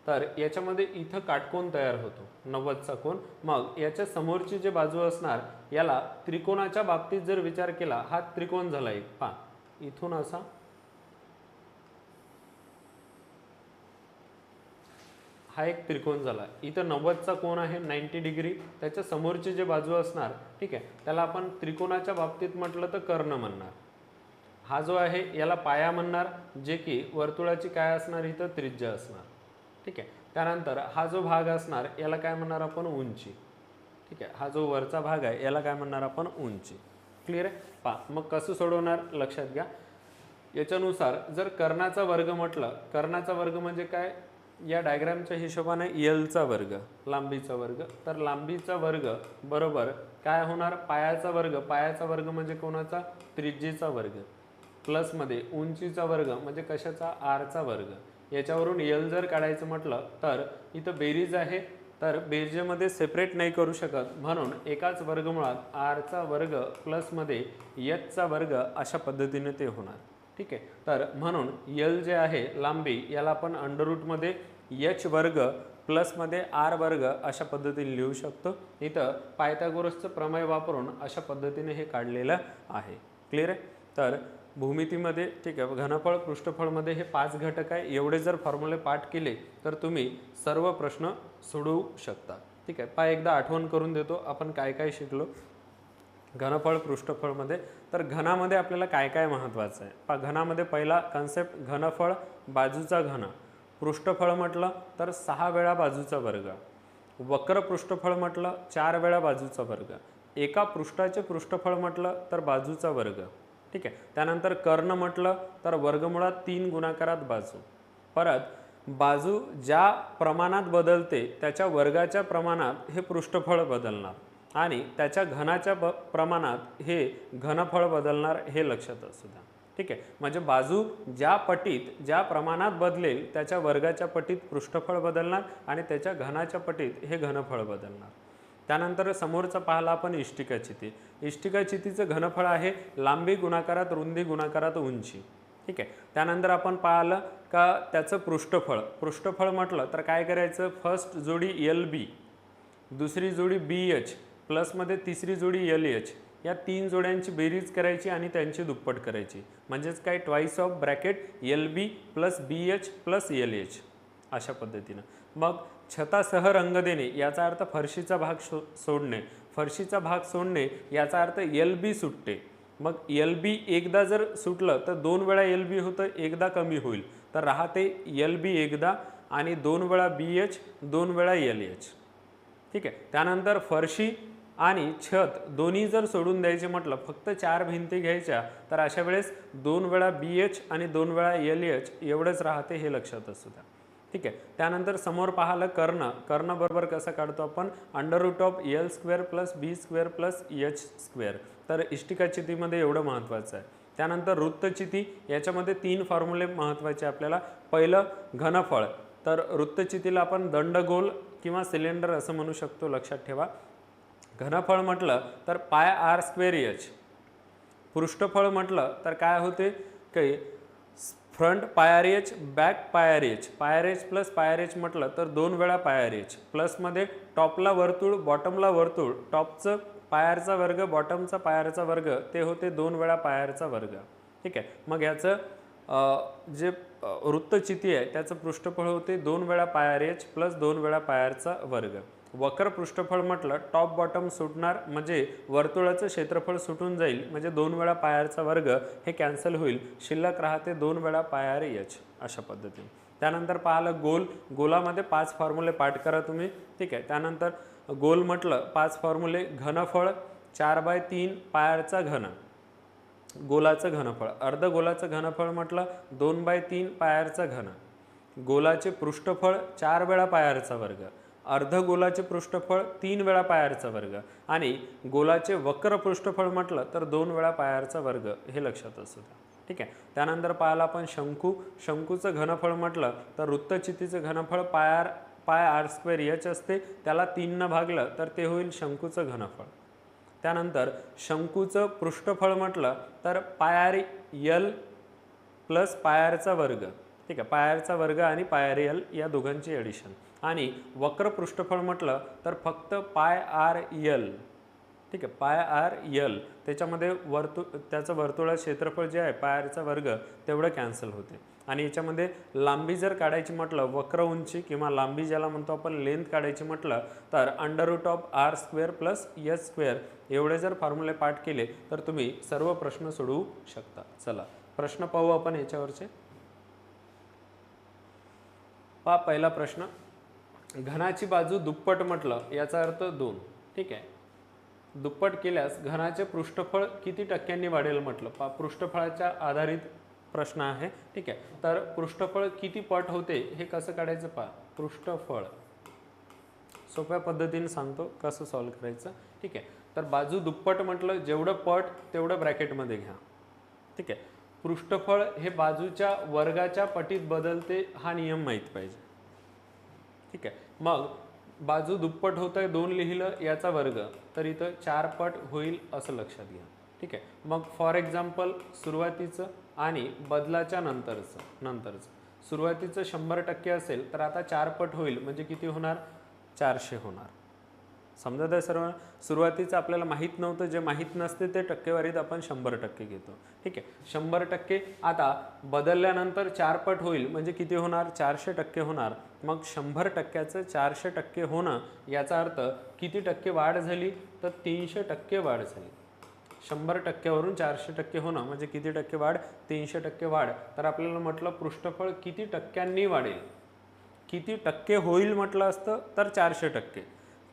तर याच्यामध्ये इथं काटकोन तयार होतो 90चा कोन. मग याच्या समोरची जे बाजू असणार याला त्रिकोणाच्या बाबतीत जर विचार केला, हा त्रिकोण झाला एक. पहा, इथून असा हा एक त्रिकोण झाला. इथं 90चा कोन आहे 90 डिग्री, त्याच्या समोरची जे बाजू असणार, ठीक आहे, त्याला आपण त्रिकोणाच्या बाबतीत म्हटलं तर कर्ण म्हणणार. हा जो आहे याला पाया म्हणणार, जे की वर्तुळाची काय असणार इथं त्रिज्या असणार. ठीक आहे. त्यानंतर हा जो भाग असणार याला काय म्हणणार आपण, उंची. ठीक आहे. हा जो वरचा भाग आहे याला काय म्हणणार आपण, उंची. क्लिअर आहे. पहा, मग कसं सोडवणार लक्षात घ्या. याच्यानुसार जर कर्णाचा वर्ग म्हटलं, कर्णाचा वर्ग म्हणजे काय, या डायग्रामच्या हिशोबाने एलचा वर्ग, लांबीचा वर्ग, तर लांबीचा वर्ग बरोबर काय होणार, पायाचा वर्ग. पायाचा वर्ग म्हणजे कोणाचा, त्रिज्येचा वर्ग, प्लसमध्ये उंचीचा वर्ग म्हणजे कशाचा, आरचा वर्ग. याच्यावरून एल जर काढायचं म्हटलं तर इथं बेरीज आहे, तर बेरजेमध्ये सेपरेट नाही करू शकत, म्हणून एकाच वर्गमुळात आरचा वर्ग प्लसमध्ये एचचा वर्ग अशा पद्धतीने ते होणार. ठीक आहे. तर म्हणून यल जे आहे लांबी याला आपण अंडररूटमध्ये एच वर्ग प्लसमध्ये आर वर्ग अशा पद्धतीने लिहू शकतो. इथं पायथागोरसचं प्रमेय वापरून अशा पद्धतीने हे काढलेलं आहे. क्लिअर आहे. तर भूमितीमध्ये, ठीक आहे, घनफळ पृष्ठफळमध्ये हे 5 घटक आहे. एवढे जर फॉर्म्युले पाठ केले तर तुम्ही सर्व प्रश्न सोडवू शकता. ठीक आहे, एकदा आठवण करून देतो आपण काय काय शिकलो घनफळ पृष्ठफळमध्ये. तर घनामध्ये आपल्याला काय काय महत्त्वाचं आहे घनामध्ये पहिला कन्सेप्ट घनफळ बाजूचा घन. पृष्ठफळ म्हटलं तर 6 वेळा बाजूचा वर्ग. वक्र पृष्ठफळ म्हटलं 4 वेळा बाजूचा वर्ग. एका पृष्ठाचे पृष्ठफळ म्हटलं तर बाजूचा वर्ग. ठीक आहे, त्यानंतर कर्ण म्हटलं तर वर्गमुळात 3 गुणाकारात बाजू. परत बाजू ज्या प्रमाणात बदलते त्याच्या वर्गाच्या प्रमाणात हे पृष्ठफळ बदलणार आणि त्याच्या घनाच्या प्रमाणात हे घनफळ बदलणार, हे लक्षात असू द्या. ठीक आहे, म्हणजे बाजू ज्या पटीत ज्या प्रमाणात बदलेल त्याच्या वर्गाच्या पटीत पृष्ठफळ बदलणार आणि त्याच्या घनाच्या पटीत हे घनफळ बदलणार. त्यानंतर समोरचा पाहिला आपण इष्टिकाचिती. इष्टिकाचितीचं घनफळ आहे लांबी गुणाकारात रुंदी गुणाकारात उंची. ठीक आहे, त्यानंतर आपण पाहिलं का त्याचं पृष्ठफळ. पृष्ठफळ म्हटलं तर काय करायचं, फर्स्ट जोडी LB, दुसरी जोडी BH, प्लसमध्ये तिसरी जोडी LH, या 3 जोड्यांची बेरीज करायची आणि त्यांची दुप्पट करायची. म्हणजेच काय, twice of bracket LB plus BH plus LH अशा पद्धतीनं. मग छतासह रंग देणे याचा अर्थ फरशीचा भाग सोडणे. फरशीचा भाग सोडणे याचा अर्थ LB सुटते. मग LB एकदा जर सुटलं तर 2 वेळा LB होतं, एकदा कमी होईल तर राहते LB एकदा आणि 2 वेळा BH, 2 वेळा LH. ठीक आहे, त्यानंतर फरशी आणि छत दोन्ही जर सोडून द्यायचे म्हटलं, फक्त 4 भिंती घ्यायच्या, तर अशा वेळेस 2 वेळा BH आणि 2 वेळा LH एवढंच राहते, हे लक्षात असू द्या. ठीक आहे, त्यानंतर समोर पाहिलं कर्ण. कर्ण बरोबर कसं काढतो आपण, √L² plus B² plus H². तर इष्टिकाचितीमध्ये एवढं महत्त्वाचं आहे. त्यानंतर वृत्तचिती, याच्यामध्ये 3 फॉर्म्युले महत्त्वाचे आपल्याला. पहिलं घनफळ, तर वृत्तचितीला आपण दंडगोल किंवा सिलेंडर असं म्हणू शकतो, लक्षात ठेवा. घनफळ म्हटलं तर πr²h. पृष्ठफळ म्हटलं तर काय होते, काही front πrh back πrh. πrh plus πrh म्हटलं तर 2 वेळा πrh. प्लसमध्ये टॉपला वर्तुळ बॉटमला वर्तुळ, टॉपचं पायरचा वर्ग बॉटमचा पायरचा वर्ग, ते होते 2 वेळा पायरचा वर्ग. ठीक आहे, मग याचं जे वृत्तचिती आहे त्याचं पृष्ठफळ होते 2 वेळा πrh प्लस 2 वेळा पायरचा वर्ग. वक्र पृष्ठफळ म्हटलं टॉप बॉटम सुटणार, म्हणजे वर्तुळाचं क्षेत्रफळ सुटून जाईल, म्हणजे 2 वेळा पायरचा वर्ग हे कॅन्सल होईल, शिल्लक राहते 2 वेळा πrh अशा पद्धतीने. त्यानंतर पाहिलं गोल. गोलामध्ये 5 फॉर्म्युले पाठ करा तुम्ही. ठीक आहे, त्यानंतर गोल म्हटलं 5 फॉर्म्युले. घनफळ 4/3 पायरचा घन, गोलाचं घनफळ. अर्धगोलाचं घनफळ म्हटलं 2/3 पायरचा घन. गोलाचे पृष्ठफळ 4 वेळा पायरचा वर्ग. अर्धगोलाचे पृष्ठफळ 3 वेळा पायरचा वर्ग आणि गोलाचे वक्र पृष्ठफळ म्हटलं तर 2 वेळा पायरचा वर्ग, हे लक्षात असू द्या. ठीक आहे, त्यानंतर पाहिलं आपण शंकू. शंकूचं घनफळ म्हटलं तर वृत्तचितीचं घनफळ πr² असते, त्याला 3 न भागलं तर ते होईल शंकूचं घनफळ. त्यानंतर शंकूचं पृष्ठफळ म्हटलं तर πrl प्लस पायरचा वर्ग. ठीक आहे, पायरचा वर्ग आणि πrl या दोघांची ॲडिशन. आणि वक्र पृष्ठफळ म्हटलं तर फक्त πrl. ठीक आहे, πrl, त्याच्यामध्ये त्याचं वर्तुळाचं क्षेत्रफळ जे आहे पायरचा वर्ग तेवढं कॅन्सल होते. आणि याच्यामध्ये लांबी जर काढायची म्हटलं, वक्र उंची किंवा लांबी ज्याला म्हणतो आपण लेंथ काढायची म्हटलं, तर √r² प्लस h². एवढे जर फॉर्म्युले पाठ केले तर तुम्ही सर्व प्रश्न सोडवू शकता. चला प्रश्न पाहू आपण याच्यावरचे. पहिला प्रश्न, घनाची बाजू दुप्पट म्हटलं याचा अर्थ 2. ठीक आहे, दुप्पट केल्यास घनाचे पृष्ठफळ किती टक्क्यांनी वाढेल म्हटलं. पृष्ठफळाच्या आधारित प्रश्न आहे. ठीक आहे, तर पृष्ठफळ किती पट होते हे कसं काढायचं पृष्ठफळ सोप्या पद्धतीने सांगतो कसं सॉल्व करायचं. ठीक आहे, तर बाजू दुप्पट म्हटलं जेवढं पट तेवढं ब्रॅकेटमध्ये घ्या. ठीक आहे, पृष्ठफळ हे बाजूच्या वर्गाच्या पटीत बदलते, हा नियम माहीत पाहिजे. ठीक आहे, मग बाजू दुप्पट होत आहे 2 लिहिलं याचा वर्ग, तर इथं 4 पट होईल असं लक्षात घ्या. ठीक आहे, मग फॉर एक्झाम्पल सुरुवातीचं आणि बदलाच्या नंतरचं सुरुवातीचं 100% असेल तर आता 4 पट होईल, म्हणजे किती होणार, 400 होणार. समजत आहे सर्व? सुरुवातीचं आपल्याला माहीत नव्हतं, जे माहीत नसते ते टक्केवारीत आपण 100% घेतो. ठीक आहे, 100%. आता बदलल्यानंतर 4 पट होईल म्हणजे किती होणार? 400% होणार. मग 100%चं 400% होणं याचा अर्थ किती टक्के वाढ झाली? तर 300% वाढ झाली. 100%वरून 400% होणं म्हणजे किती टक्के वाढ? 300% वाढ. तर आपल्याला म्हटलं पृष्ठफळ किती टक्क्यांनी वाढेल? किती टक्के होईल म्हटलं असतं तर 400%.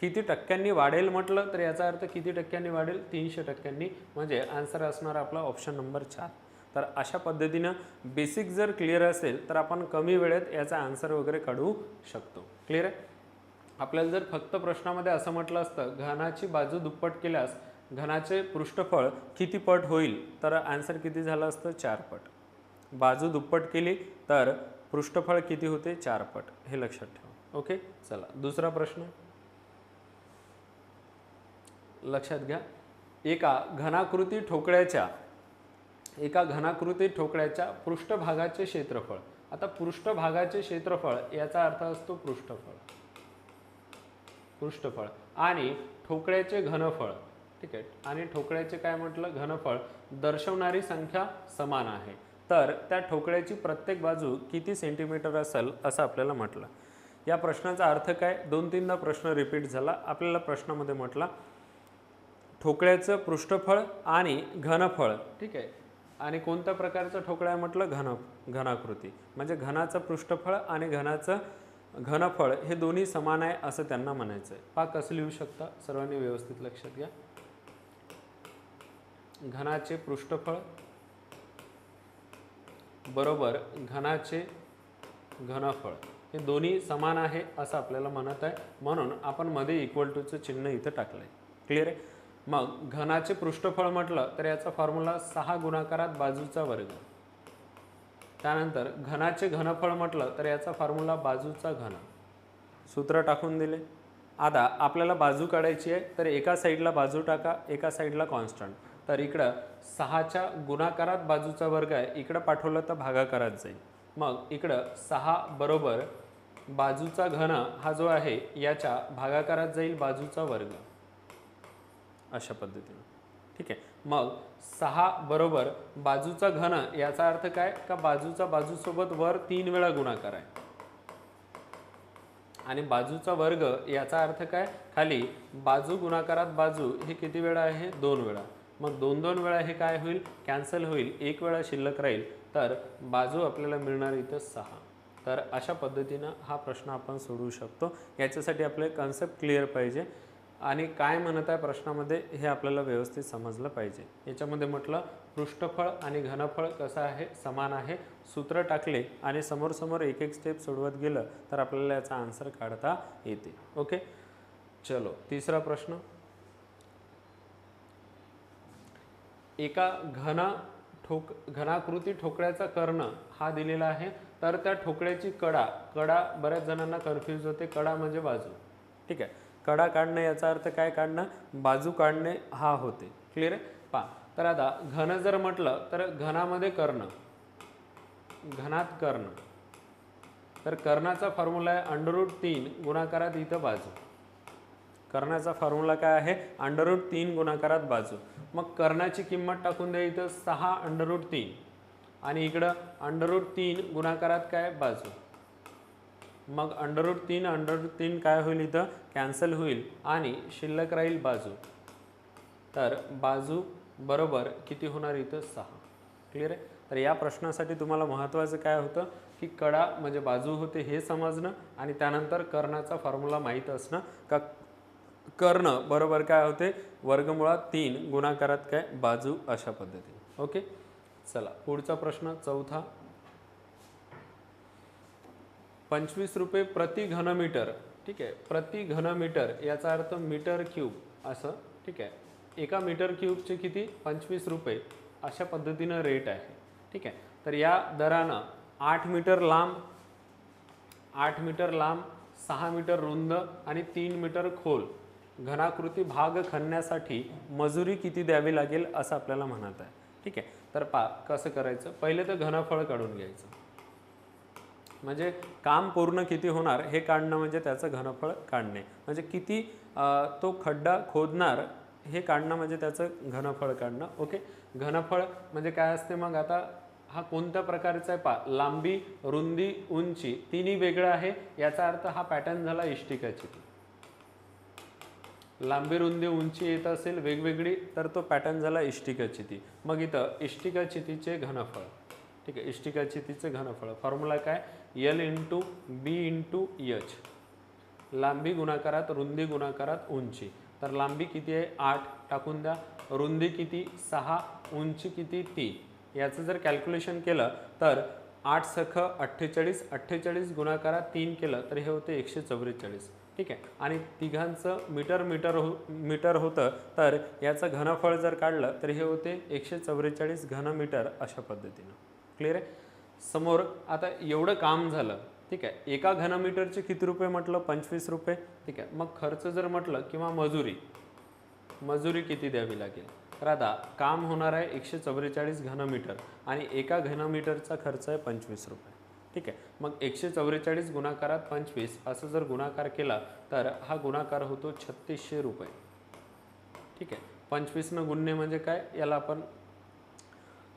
किती टक्क्यांनी वाढेल म्हटलं तर याचा अर्थ किती टक्क्यांनी वाढेल? 300%. म्हणजे आन्सर असणार आपला ऑप्शन नंबर 4. तर अशा पद्धतीनं बेसिक जर क्लिअर असेल तर आपण कमी वेळेत याचा आन्सर वगैरे काढू शकतो. क्लिअर आहे? आपल्याला जर फक्त प्रश्नामध्ये असं म्हटलं असतं घनाची बाजू दुप्पट केल्यास घनाचे पृष्ठफळ किती पट होईल, तर आन्सर किती झालं असतं? 4 पट. बाजू दुप्पट केली तर पृष्ठफळ किती होते? 4 पट. हे लक्षात ठेवा. ओके, चला दुसरा प्रश्न लक्षात घ्या. एका घनाकृती ठोकळ्याच्या पृष्ठभागाचे क्षेत्रफळ. आता पृष्ठभागाचे क्षेत्रफळ याचा अर्थ असतो पृष्ठफळ आणि ठोकळ्याचे घनफळ. ठीक आहे, आणि ठोकळ्याचे काय म्हटलं? घनफळ दर्शवणारी संख्या समान आहे. तर त्या ठोकळ्याची प्रत्येक बाजू किती सेंटीमीटर असेल असं आपल्याला म्हटलं. या प्रश्नाचा अर्थ काय? 2-3दा प्रश्न रिपीट झाला. आपल्याला प्रश्नामध्ये म्हटला ठोकळ्याचं पृष्ठफळ आणि घनफळ. ठीक आहे, आणि कोणत्या प्रकारचं ठोकळं आहे म्हटलं? घनाकृती. म्हणजे घनाचं पृष्ठफळ आणि घनाचं घनफळ हे दोन्ही समान आहे असं त्यांना म्हणायचं आहे. पहा कसं लिहू शकता, सर्वांनी व्यवस्थित लक्षात घ्या. घनाचे पृष्ठफळ बरोबर घनाचे घनफळ हे दोन्ही समान आहे असं आपल्याला म्हणत आहे. म्हणून आपण मध्ये इक्वल टूचं चिन्ह इथं टाकलंय. क्लिअर आहे? मग घनाचे पृष्ठफळ म्हटलं तर याचा फॉर्म्युला 6 गुणाकारात बाजूचा वर्ग. त्यानंतर घनाचे घनफळ म्हटलं तर याचा फॉर्म्युला बाजूचा घन. सूत्र टाकून दिले. आता आपल्याला बाजू काढायची आहे तर एका साईडला बाजू टाका, एका साईडला कॉन्स्टंट. तर इकडं 6च्या गुणाकारात बाजूचा वर्ग आहे, इकडं पाठवलं तर भागाकारात जाईल. मग इकडं 6 बरोबर बाजूचा घन हा जो आहे याच्या भागाकारात जाईल बाजूचा वर्ग. अशा पद्धतीने. ठीक आहे, मग 6 बरोबर बाजूचा घन याचा अर्थ काय? का बाजूचा बाजूसोबत वर 3 वेळा गुणाकार आहे. आणि बाजूचा वर्ग याचा अर्थ काय? खाली बाजू गुणाकारात बाजू हे किती वेळा आहे? 2 वेळा. मग 2-2 वेळा हे काय होईल? कॅन्सल होईल. 1 वेळा शिल्लक राहील. तर बाजू आपल्याला मिळणार इथं 6. तर अशा पद्धतीनं हा प्रश्न आपण सोडवू शकतो. याच्यासाठी आपले कन्सेप्ट क्लिअर पाहिजे आणि काय म्हणत आहे प्रश्नामध्ये हे आपल्याला व्यवस्थित समजलं पाहिजे. याच्यामध्ये म्हटलं पृष्ठफळ आणि घनफळ कसं आहे? समान आहे. सूत्र टाकले आणि समोर एक एक स्टेप सोडवत गेलं तर आपल्याला याचा आन्सर काढता येते. ओके, चलो तिसरा प्रश्न. एका घनाकृती ठोकळ्याचा कर्ण हा दिलेला आहे. तर त्या ठोकळ्याची कडा बऱ्याच जणांना कन्फ्यूज होते. कडा म्हणजे बाजू. ठीक आहे, कडा काढणे याचा अर्थ काय काढणं? बाजू काढणे हा होते. क्लिअर आहे? पहा, तर आता घन जर म्हटलं तर घनामध्ये कर्ण, घनात कर्ण. तर कर्णाचा फॉर्म्युला आहे √3 गुणाकारात इथं बाजू. कर्णाचा फॉर्म्युला काय आहे? √3 गुणाकारात बाजू. मग कर्णाची किंमत टाकून द्या इथं 6√3 आणि इकडं √3 गुणाकारात काय? बाजू. मग √3 काय होईल? इथं कॅन्सल होईल आणि शिल्लक राहील बाजू. तर बाजू बरोबर किती होणार इथं? 6. क्लिअर आहे? तर या प्रश्नासाठी तुम्हाला महत्त्वाचं काय होतं की कडा म्हणजे बाजू होते हे समजणं आणि त्यानंतर कर्णाचा फॉर्म्युला माहीत असणं. का कर्ण बरोबर काय होते? वर्गमुळात 3 गुणाकारात काय? बाजू. अशा पद्धतीने. ओके, चला पुढचा प्रश्न चौथा. 25 रुपये प्रति घनमीटर. ठीक आहे, प्रति घनमीटर याचा अर्थ मीटर क्यूब असं. ठीक आहे, एका मीटर क्यूबचे किती? 25 रुपये. अशा पद्धतीनं रेट आहे. ठीक आहे, तर या दरानं 8 मीटर लांब 6 मीटर रुंद आणि 3 मीटर खोल घनाकृती भाग खणण्यासाठी मजुरी किती द्यावी लागेल असं आपल्याला म्हणत आहे. ठीक आहे, तर कसं करायचं? पहिले तर घनफळ काढून घ्यायचं. म्हणजे काम पूर्ण किती होणार हे काढणं म्हणजे त्याचं घनफळ काढणे. म्हणजे किती तो खड्डा खोदणार हे काढणं म्हणजे त्याचं घनफळ काढणं. ओके, घनफळ म्हणजे काय असते मग आता हा कोणत्या प्रकारचा आहे पहा, लांबी रुंदी उंची तिन्ही वेगळं आहे, याचा अर्थ हा पॅटर्न झाला इष्टिकाचिती. लांबी रुंदी उंची येत असेल वेगवेगळी तर तो पॅटर्न झाला इष्टिकाचिती. मग इथं इष्टिकाचितीचे घनफळ, ठीक आहे, इष्टिकाचितीचे घनफळ फॉर्म्युला काय, L इंटू बी इंटू एच, लांबी गुणाकारात रुंदी गुणाकारात उंची. तर लांबी किती आहे 8 टाकून द्या, रुंदी किती 6, उंची किती 3. याचं जर कॅल्क्युलेशन केलं तर 8 सख 48, 48 गुणाकारात 3 केलं तर हे होते 144. ठीक आहे, आणि तिघांचं मीटर होतं तर याचं घनफळ जर काढलं तर हे होते 144 घनमीटर अशा पद्धतीनं. क्लिअर आहे. समोर आता एवढं काम झालं, ठीक आहे, एका घनमीटरचे किती रुपये म्हटलं 25 रुपये. ठीक आहे, मग खर्च जर म्हटलं किंवा मजुरी किती द्यावी लागेल, तर आता काम होणार आहे 144 घनमीटर आणि एका घनमीटरचा खर्च आहे 25 रुपये. ठीक आहे, मग 144 गुणाकारात 25 असं जर गुणाकार केला तर हा गुणाकार होतो 3600 रुपये. ठीक आहे, 25 गुणणे म्हणजे काय, याला आपण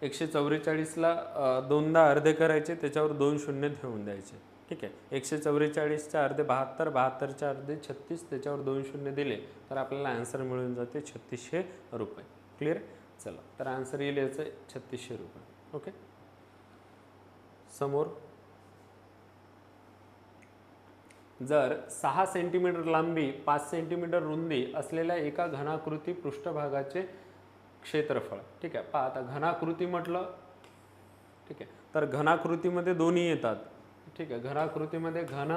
144ला दोनदा अर्धे करायचे, त्याच्यावर 2 शून्य ठेवून द्यायचे. ठीक आहे, 144चे अर्धे 72, 72चे अर्धे 36, त्याच्यावर 2 शून्य दिले तर आपल्याला आन्सर मिळून जाते 3600 रुपये. क्लिअर. चला, तर आन्सर येईल याचं 3600 रुपये. ओके, समोर जर 6 सेंटीमीटर लांबी 5 सेंटीमीटर रुंदी असलेल्या एका घनाकृती पृष्ठभागाचे क्षेत्रफळ. ठीक आहे, पहा आता घनाकृती म्हटलं, ठीक आहे, तर घनाकृतीमध्ये दोन्ही येतात. ठीक आहे, घनाकृतीमध्ये घन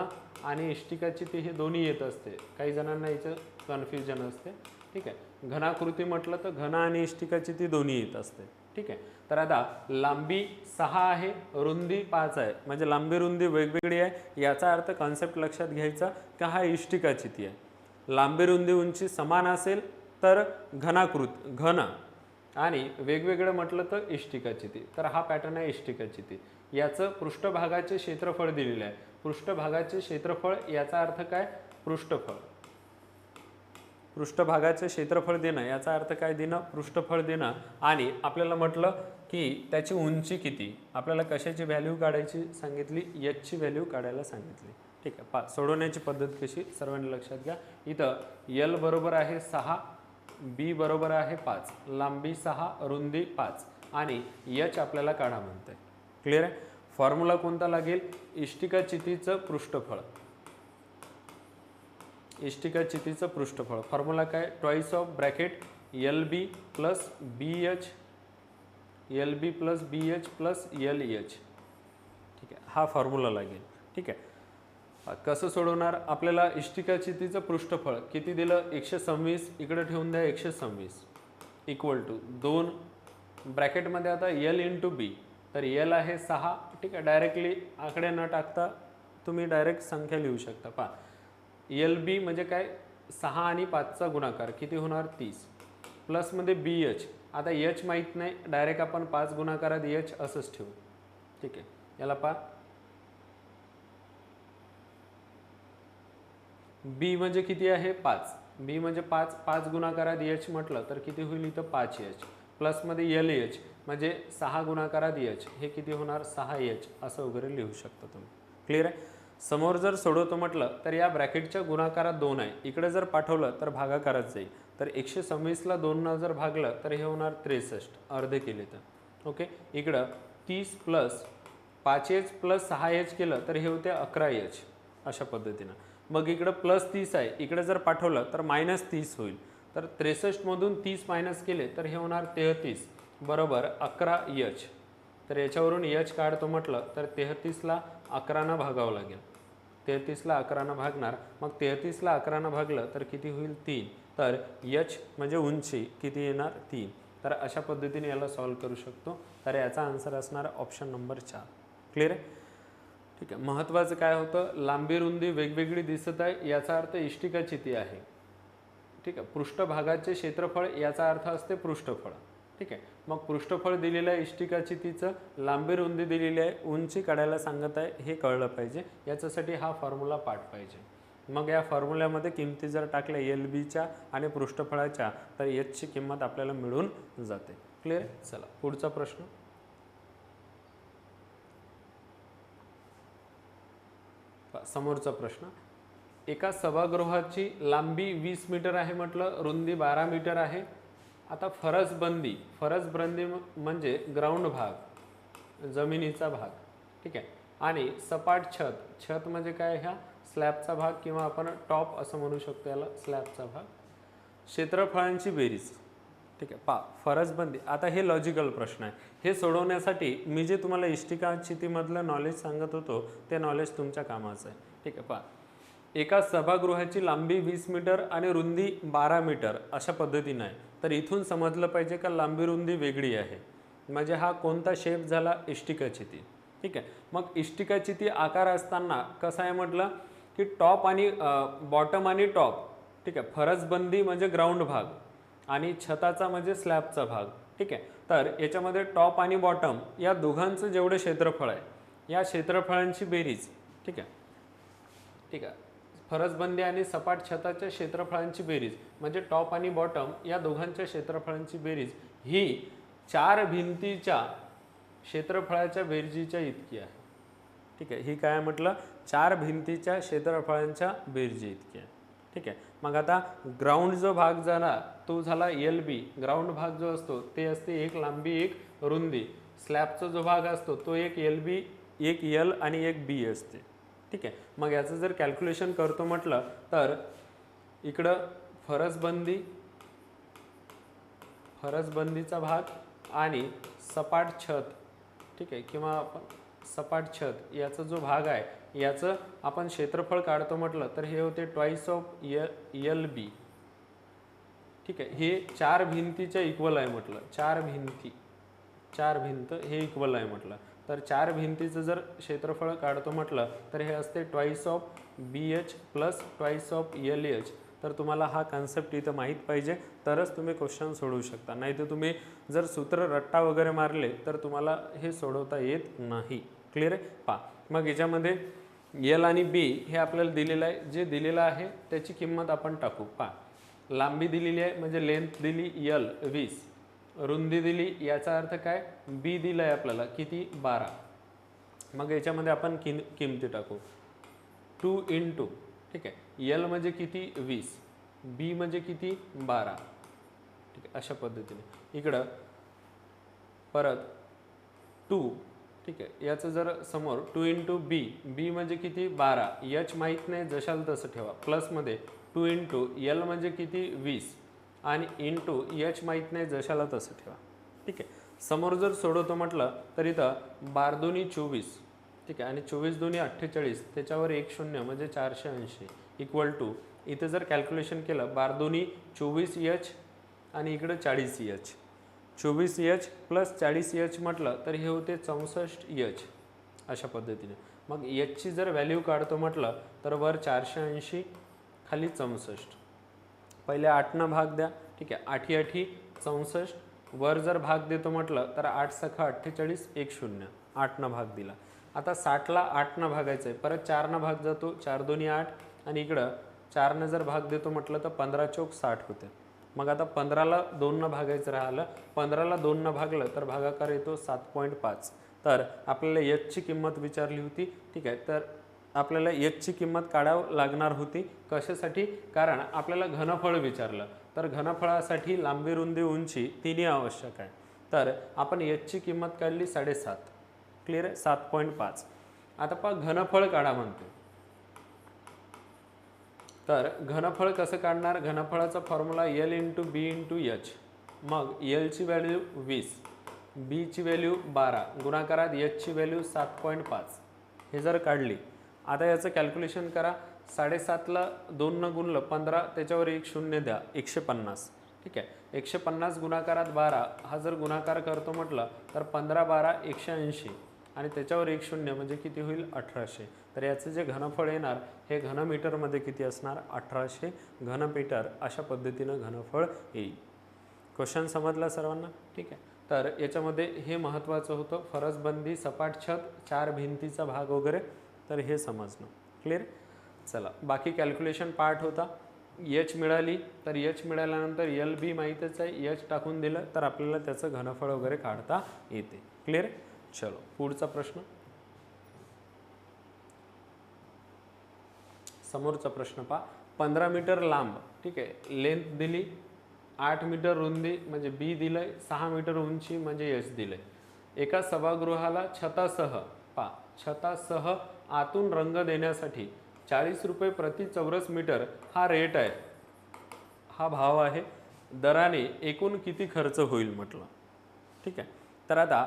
आणि इष्टिकाचिती हे दोन्ही येत असते, काही जणांना याचं कन्फ्युजन असते. ठीक आहे, घनाकृती म्हटलं तर घन आणि इष्टिकाचिती दोन्ही येत असते. ठीक आहे, तर आता लांबी 6 आहे, रुंदी 5 आहे, म्हणजे लांबी रुंदी वेगवेगळी आहे. याचा अर्थ कॉन्सेप्ट लक्षात घ्यायचा का हा इष्टिकाचिती आहे. लांबी रुंदी उंची समान असेल तर घन आणि वेगवेगळं म्हटलं तर इष्टिकाचिती. तर हा पॅटर्न आहे इष्टिकाचिती. याचं पृष्ठभागाचे क्षेत्रफळ दिलेलं आहे. पृष्ठभागाचे क्षेत्रफळ याचा अर्थ काय, पृष्ठभागाचे क्षेत्रफळ देणं याचा अर्थ काय देणं, पृष्ठफळ देणं. आणि आपल्याला म्हटलं की त्याची उंची किती, आपल्याला कशाची व्हॅल्यू काढायची सांगितली, एचची व्हॅल्यू काढायला सांगितली. ठीक आहे, सोडवण्याची पद्धत कशी सर्वांनी लक्षात घ्या. इथं L बरोबर आहे 6, बी बरोबर आहे 5, लांबी 6, रुंदी 5 आणि एच आपल्याला काढा म्हणते. क्लिअर आहे. फॉर्म्युला कोणता लागेल, इष्टिकाचितीचं पृष्ठफळ. इष्टिकाचितीचं पृष्ठफळ फॉर्म्युला काय, twice of bracket LB plus BH, LB plus BH plus LH. ठीक आहे, हा फॉर्म्युला लागेल. ठीक आहे, कसं सोडवणार, आपल्याला इष्टिकाचितीचं पृष्ठफळ किती दिलं 126, इकडे ठेवून द्या 126 इक्वल टू 2 ब्रॅकेटमध्ये आता L इंटू बी, तर L आहे 6. ठीक आहे, डायरेक्टली आकडे न टाकता तुम्ही डायरेक्ट संख्या लिहू शकता. पहा LB म्हणजे काय, 6 आणि 5चा गुणाकार किती होणार 30, प्लसमध्ये BH, आता H माहीत नाही, डायरेक्ट आपण 5 गुणाकारात H असंच ठेवू. ठीक आहे, याला पहा बी म्हणजे किती आहे 5, बी म्हणजे 5, 5 गुणाकारात H म्हटलं तर किती होईल इथं 5H, प्लसमध्ये LH म्हणजे 6 गुणाकारात H, हे किती होणार 6H असं वगैरे लिहू शकता तुम्ही. क्लिअर आहे. समोर जर सोडवतो म्हटलं तर या ब्रॅकेटच्या गुणाकारात 2 आहे, इकडे जर पाठवलं तर भागाकारात जाईल. तर 126ला 2 जर भागलं तर हे होणार 63 अर्धे केले तर. ओके, इकडं 30 प्लस 5H प्लस 6H केलं तर हे होते 11H अशा पद्धतीनं. मग इकडं प्लस 30 आहे, इकडे जर पाठवलं तर -30 होईल. तर 63मधून 30 मायनस केले तर हे होणार 33 बरोबर 11H. तर याच्यावरून H काढतो म्हटलं तर 33ला 11नं भागावं लागेल. 33ला 11नं भागणार, मग 33ला 11नं भागलं तर किती होईल 3. तर H म्हणजे उंची किती येणार 3. तर अशा पद्धतीने याला सॉल्व करू शकतो. तर याचा आन्सर असणार ऑप्शन नंबर 4. क्लिअर आहे. ठीक आहे, महत्त्वाचं काय होतं, लांबी रुंदी वेगवेगळी दिसत आहे याचा अर्थ इष्टिकाचिती आहे. ठीक आहे, पृष्ठभागाचे क्षेत्रफळ याचा अर्थ असते पृष्ठफळ. ठीक आहे, मग पृष्ठफळ दिलेलं आहे इष्टिकाचितीचं, लांबी रुंदी दिलेली आहे, उंची काढायला सांगत आहे, हे कळलं पाहिजे. याच्यासाठी हा फॉर्म्युला पाठ पाहिजे. मग या फॉर्म्युल्यामध्ये किमती जर टाकल्या एल बीच्या आणि पृष्ठफळाच्या तर एचची किंमत आपल्याला मिळून जाते. क्लिअर. चला पुढचा प्रश्न. समोरचा प्रश्न. एका सभागृहाची लांबी 20 मीटर आहे म्हटलं, रुंदी 12 मीटर आहे. आता फरसबंदी म्हणजे ग्राउंड भाग, जमिनीचा भाग, ठीक आहे, आणि सपाट छत म्हणजे काय, ह्या स्लॅबचा भाग किंवा आपण टॉप असं म्हणू शकतो याला, स्लॅबचा भाग. क्षेत्रफळांची बेरीज, ठीक आहे. फरसबंदी. आता हे लॉजिकल प्रश्न आहे. हे सोडवण्यासाठी मी जे तुम्हाला इष्टिका चितीमधलं नॉलेज सांगत होतो ते नॉलेज तुमच्या कामाचं आहे, ठीक आहे. एका सभागृहाची लांबी 20 मीटर आणि रुंदी 12 मीटर अशा पद्धतीने आहे. तर इथून समजलं पाहिजे का लांबी रुंदी वेगळी आहे, म्हणजे हा कोणता शेप झाला, इष्टिका चिती, ठीक आहे. मग इष्टिका चिती आकार असताना कसा आहे म्हटलं की टॉप आणि बॉटम आणि टॉप, ठीक आहे. फरसबंदी म्हणजे ग्राउंड भाग आणि छताचा म्हणजे स्लॅबचा भाग, ठीक आहे. तर याच्यामध्ये टॉप आणि बॉटम या दोघांचं जेवढे क्षेत्रफळ आहे या क्षेत्रफळांची बेरीज, ठीक आहे, ठीक आहे. फरसबंदी आणि सपाट छताच्या क्षेत्रफळांची बेरीज म्हणजे टॉप आणि बॉटम या दोघांच्या क्षेत्रफळांची बेरीज ही 4 भिंतीच्या क्षेत्रफळाच्या बेरजीच्या इतकी आहे, ठीक आहे. ही काय म्हटलं, 4 भिंतीच्या क्षेत्रफळांच्या बेरजी इतकी आहे, ठीक आहे. मग आता ग्राउंड जो भाग झाला तो झाला एल बी. ग्राउंड भाग जो असतो ते असते एक लांबी एक रुंदी. स्लॅबचा जो भाग असतो तो एक एल बी, एक एल आणि एक बी असते, ठीक आहे. मग याचं जर कॅल्क्युलेशन करतो म्हटलं तर इकडं फरसबंदीचा भाग आणि सपाट छत, ठीक आहे, किंवा आपण सपाट छत याचा जो भाग आहे याचं आपण क्षेत्रफळ काढतो म्हटलं तर हे होते ट्वाइस ऑफ एल बी, ठीक आहे. हे 4 भिंतीच्या इक्वल आहे म्हटलं, 4 भिंत हे इक्वल आहे म्हटलं. तर 4 भिंतीचं जर क्षेत्रफळ काढतो म्हटलं तर हे असते twice of B H plus twice of L H. तर तुम्हाला हा कन्सेप्ट इथं माहीत पाहिजे तरच तुम्ही क्वेश्चन सोडवू शकता, नाही तर तुम्ही जर सूत्र रट्टा वगैरे मारले तर तुम्हाला हे सोडवता येत नाही. क्लिअर आहे. मग याच्यामध्ये एल आणि बी हे आपल्याला दिलेलं आहे, जे दिलेलं आहे त्याची किंमत आपण टाकू. लांबी दिलेली आहे म्हणजे लेंथ दिली एल 20, रुंदी दिली याचा अर्थ काय, बी दिलं आहे आपल्याला किती 12. मग याच्यामध्ये आपण किमती टाकू 2 × ठीक आहे. एल म्हणजे किती 20, बी म्हणजे किती 12, ठीक आहे. अशा पद्धतीने इकडं परत 2, ठीक आहे. याचं जर समोर 2 × बी म्हणजे किती 12, एच माहीत नाही जशाल तसं ठेवा, प्लसमध्ये 2 × एल म्हणजे किती 20 आणि इंटू एच माहीत नाही जशाला तसं ठेवा, ठीक आहे. समोर जर सोडवतो म्हटलं तर इथं 12 दूनी 24, ठीक आहे, आणि 24 दूनी 48, त्याच्यावर 1 0 म्हणजे 480 इक्वल टू इथं जर कॅल्क्युलेशन केलं 12 दूनी 24 एच आणि इकडं 40 एच, 24 एच प्लस 40 एच म्हटलं तर हे होते 64 एच अशा पद्धतीने. मग एचची जर व्हॅल्यू काढतो म्हटलं तर वर 480 खाली 64. पहिले 8 भाग द्या, ठीक आहे. 8 8 64, वर जर भाग देतो म्हटलं तर 8 सखा 48 1 0, 8 भाग दिला. आता 60ला 8 भागायचं आहे, परत 4 भाग जातो, 4 दूनी 8 आणि इकडं 4 जर भाग देतो म्हटलं तर 15 चौक 60 होते. मग आता 15ला 2 भागायचं राहिलं, 15ला 2 भागलं तर भागाकार येतो 7.5. तर आपल्याला एचची किंमत विचारली होती, ठीक आहे. तर आपल्याला एचची किंमत काढावं लागणार होती. कशासाठी, कारण आपल्याला घनफळ विचारलं, तर घनफळासाठी लांबी रुंदी उंची तिन्ही आवश्यक आहे. तर आपण एचची किंमत काढली 7.5. क्लिअर आहे, 7.5. आता घनफळ काढा म्हणतो. तर घनफळ कसं काढणार, घनफळाचा फॉर्म्युला एल × बी × एच. मग एलची व्हॅल्यू 20, बीची व्हॅल्यू 12, गुणाकारात एचची व्हॅल्यू 7.5. हे जर काढली, आता याचं कॅल्क्युलेशन करा. 7.5ला 2 गुणलं 15, त्याच्यावर 1 0 द्या, 150, ठीक आहे. 150 गुणाकारात 12 हा जर गुणाकार करतो म्हटलं तर 15 12 180 आणि त्याच्यावर 1 0 म्हणजे किती होईल 1800. तर याचं जे घनफळ येणार हे घनमीटरमध्ये किती असणार 1800 घनमीटर. अशा पद्धतीनं घनफळ येईल. क्वेश्चन समजला सर्वांना, ठीक आहे. तर याच्यामध्ये हे महत्त्वाचं होतं, फरसबंदी, सपाट छत, 4 भिंतीचा भाग वगैरे, तर हे समजणं क्लिअर. चला बाकी कॅल्क्युलेशन पार्ट होता. एच मिळाली तर एच मिळाल्यानंतर एल बी माहीतच आहे, एच टाकून दिलं तर आपल्याला त्याचं घनफळ वगैरे काढता येते. क्लिअर? चलो पुढचा प्रश्न. समोरचा प्रश्न पहा. 15 मीटर लांब, ठीक आहे, लेंथ दिली, 8 मीटर रुंदी म्हणजे बी दिलंय, 6 मीटर उंची म्हणजे एच दिलंय. एका सभागृहाला छतासह छतासह आतून रंग देण्यासाठी 40 रुपये प्रति चौरस मीटर हा रेट आहे, हा भाव आहे. दराने एकूण किती खर्च होईल म्हटलं. ठीक आहे, तर आता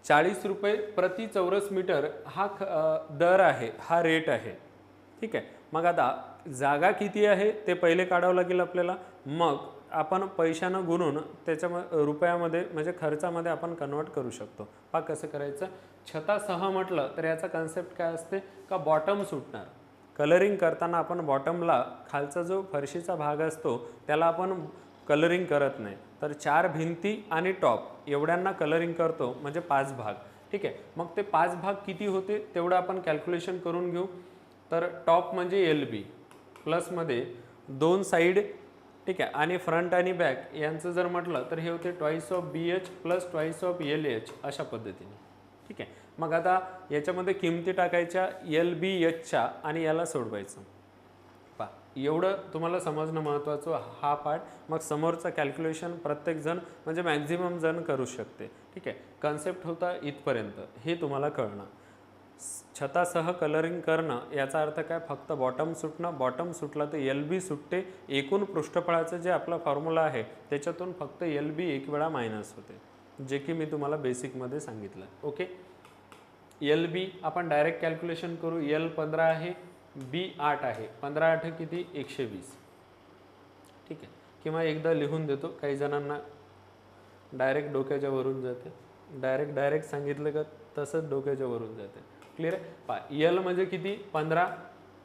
40 रुपये प्रति चौरस मीटर हा दर आहे, हा रेट आहे. ठीक आहे, मग आता जागा किती आहे ते पहिले काढावं लागेल आपल्याला. मग आपण पैशानं गुणून त्याच्या रुपयामध्ये म्हणजे खर्चामध्ये आपण कन्वर्ट करू शकतो. पहा कसं करायचं. छतासह म्हटलं तर याचा कन्सेप्ट काय असते का बॉटम सुटणार. कलरिंग करताना आपण बॉटमला खालचा जो फरशीचा भाग असतो त्याला आपण कलरिंग करत नाही, तर 4 भिंती आणि टॉप एवढ्यांना कलरिंग करतो म्हणजे 5 भाग. ठीक आहे, मग ते 5 भाग किती होते तेवढं आपण कॅल्क्युलेशन करून घेऊ. तर टॉप म्हणजे एल बी प्लसमध्ये 2 साईड, ठीक आहे, आणि फ्रंट आणि बॅक यांचं जर म्हटलं तर हे होते twice of B H plus twice of L H अशा पद्धतीने. ठीक आहे, मग आता याच्यामध्ये किमती टाकायच्या एल बी एचच्या आणि याला सोडवायचं. पहा एवढं तुम्हाला समजणं महत्त्वाचं हा पार्ट. मग समोरचं कॅल्क्युलेशन प्रत्येकजण म्हणजे मॅक्झिमम जण करू शकते. ठीक आहे, कन्सेप्ट होता इथपर्यंत, हे तुम्हाला कळणं. छतासह कलरिंग करणं याचा अर्थ काय, फक्त बॉटम सुटणं. बॉटम सुटला तर एल बी सुटते. एकूण पृष्ठफळाचं जे आपला फॉर्म्युला आहे त्याच्यातून फक्त एल बी एक वेळा मायनस होते, जे की मी तुम्हाला बेसिकमध्ये सांगितलं. ओके, एल बी आपण डायरेक्ट कॅल्क्युलेशन करू. एल 15 आहे, बी 8 आहे. 15 8 किती 120. ठीक आहे, किंवा एकदा लिहून देतो, काही जणांना डायरेक्ट डोक्याच्या वरून जाते. डायरेक्ट सांगितलं का तसंच डोक्याच्या वरून जाते. क्लिअर आहे. पहा एल म्हणजे किती 15,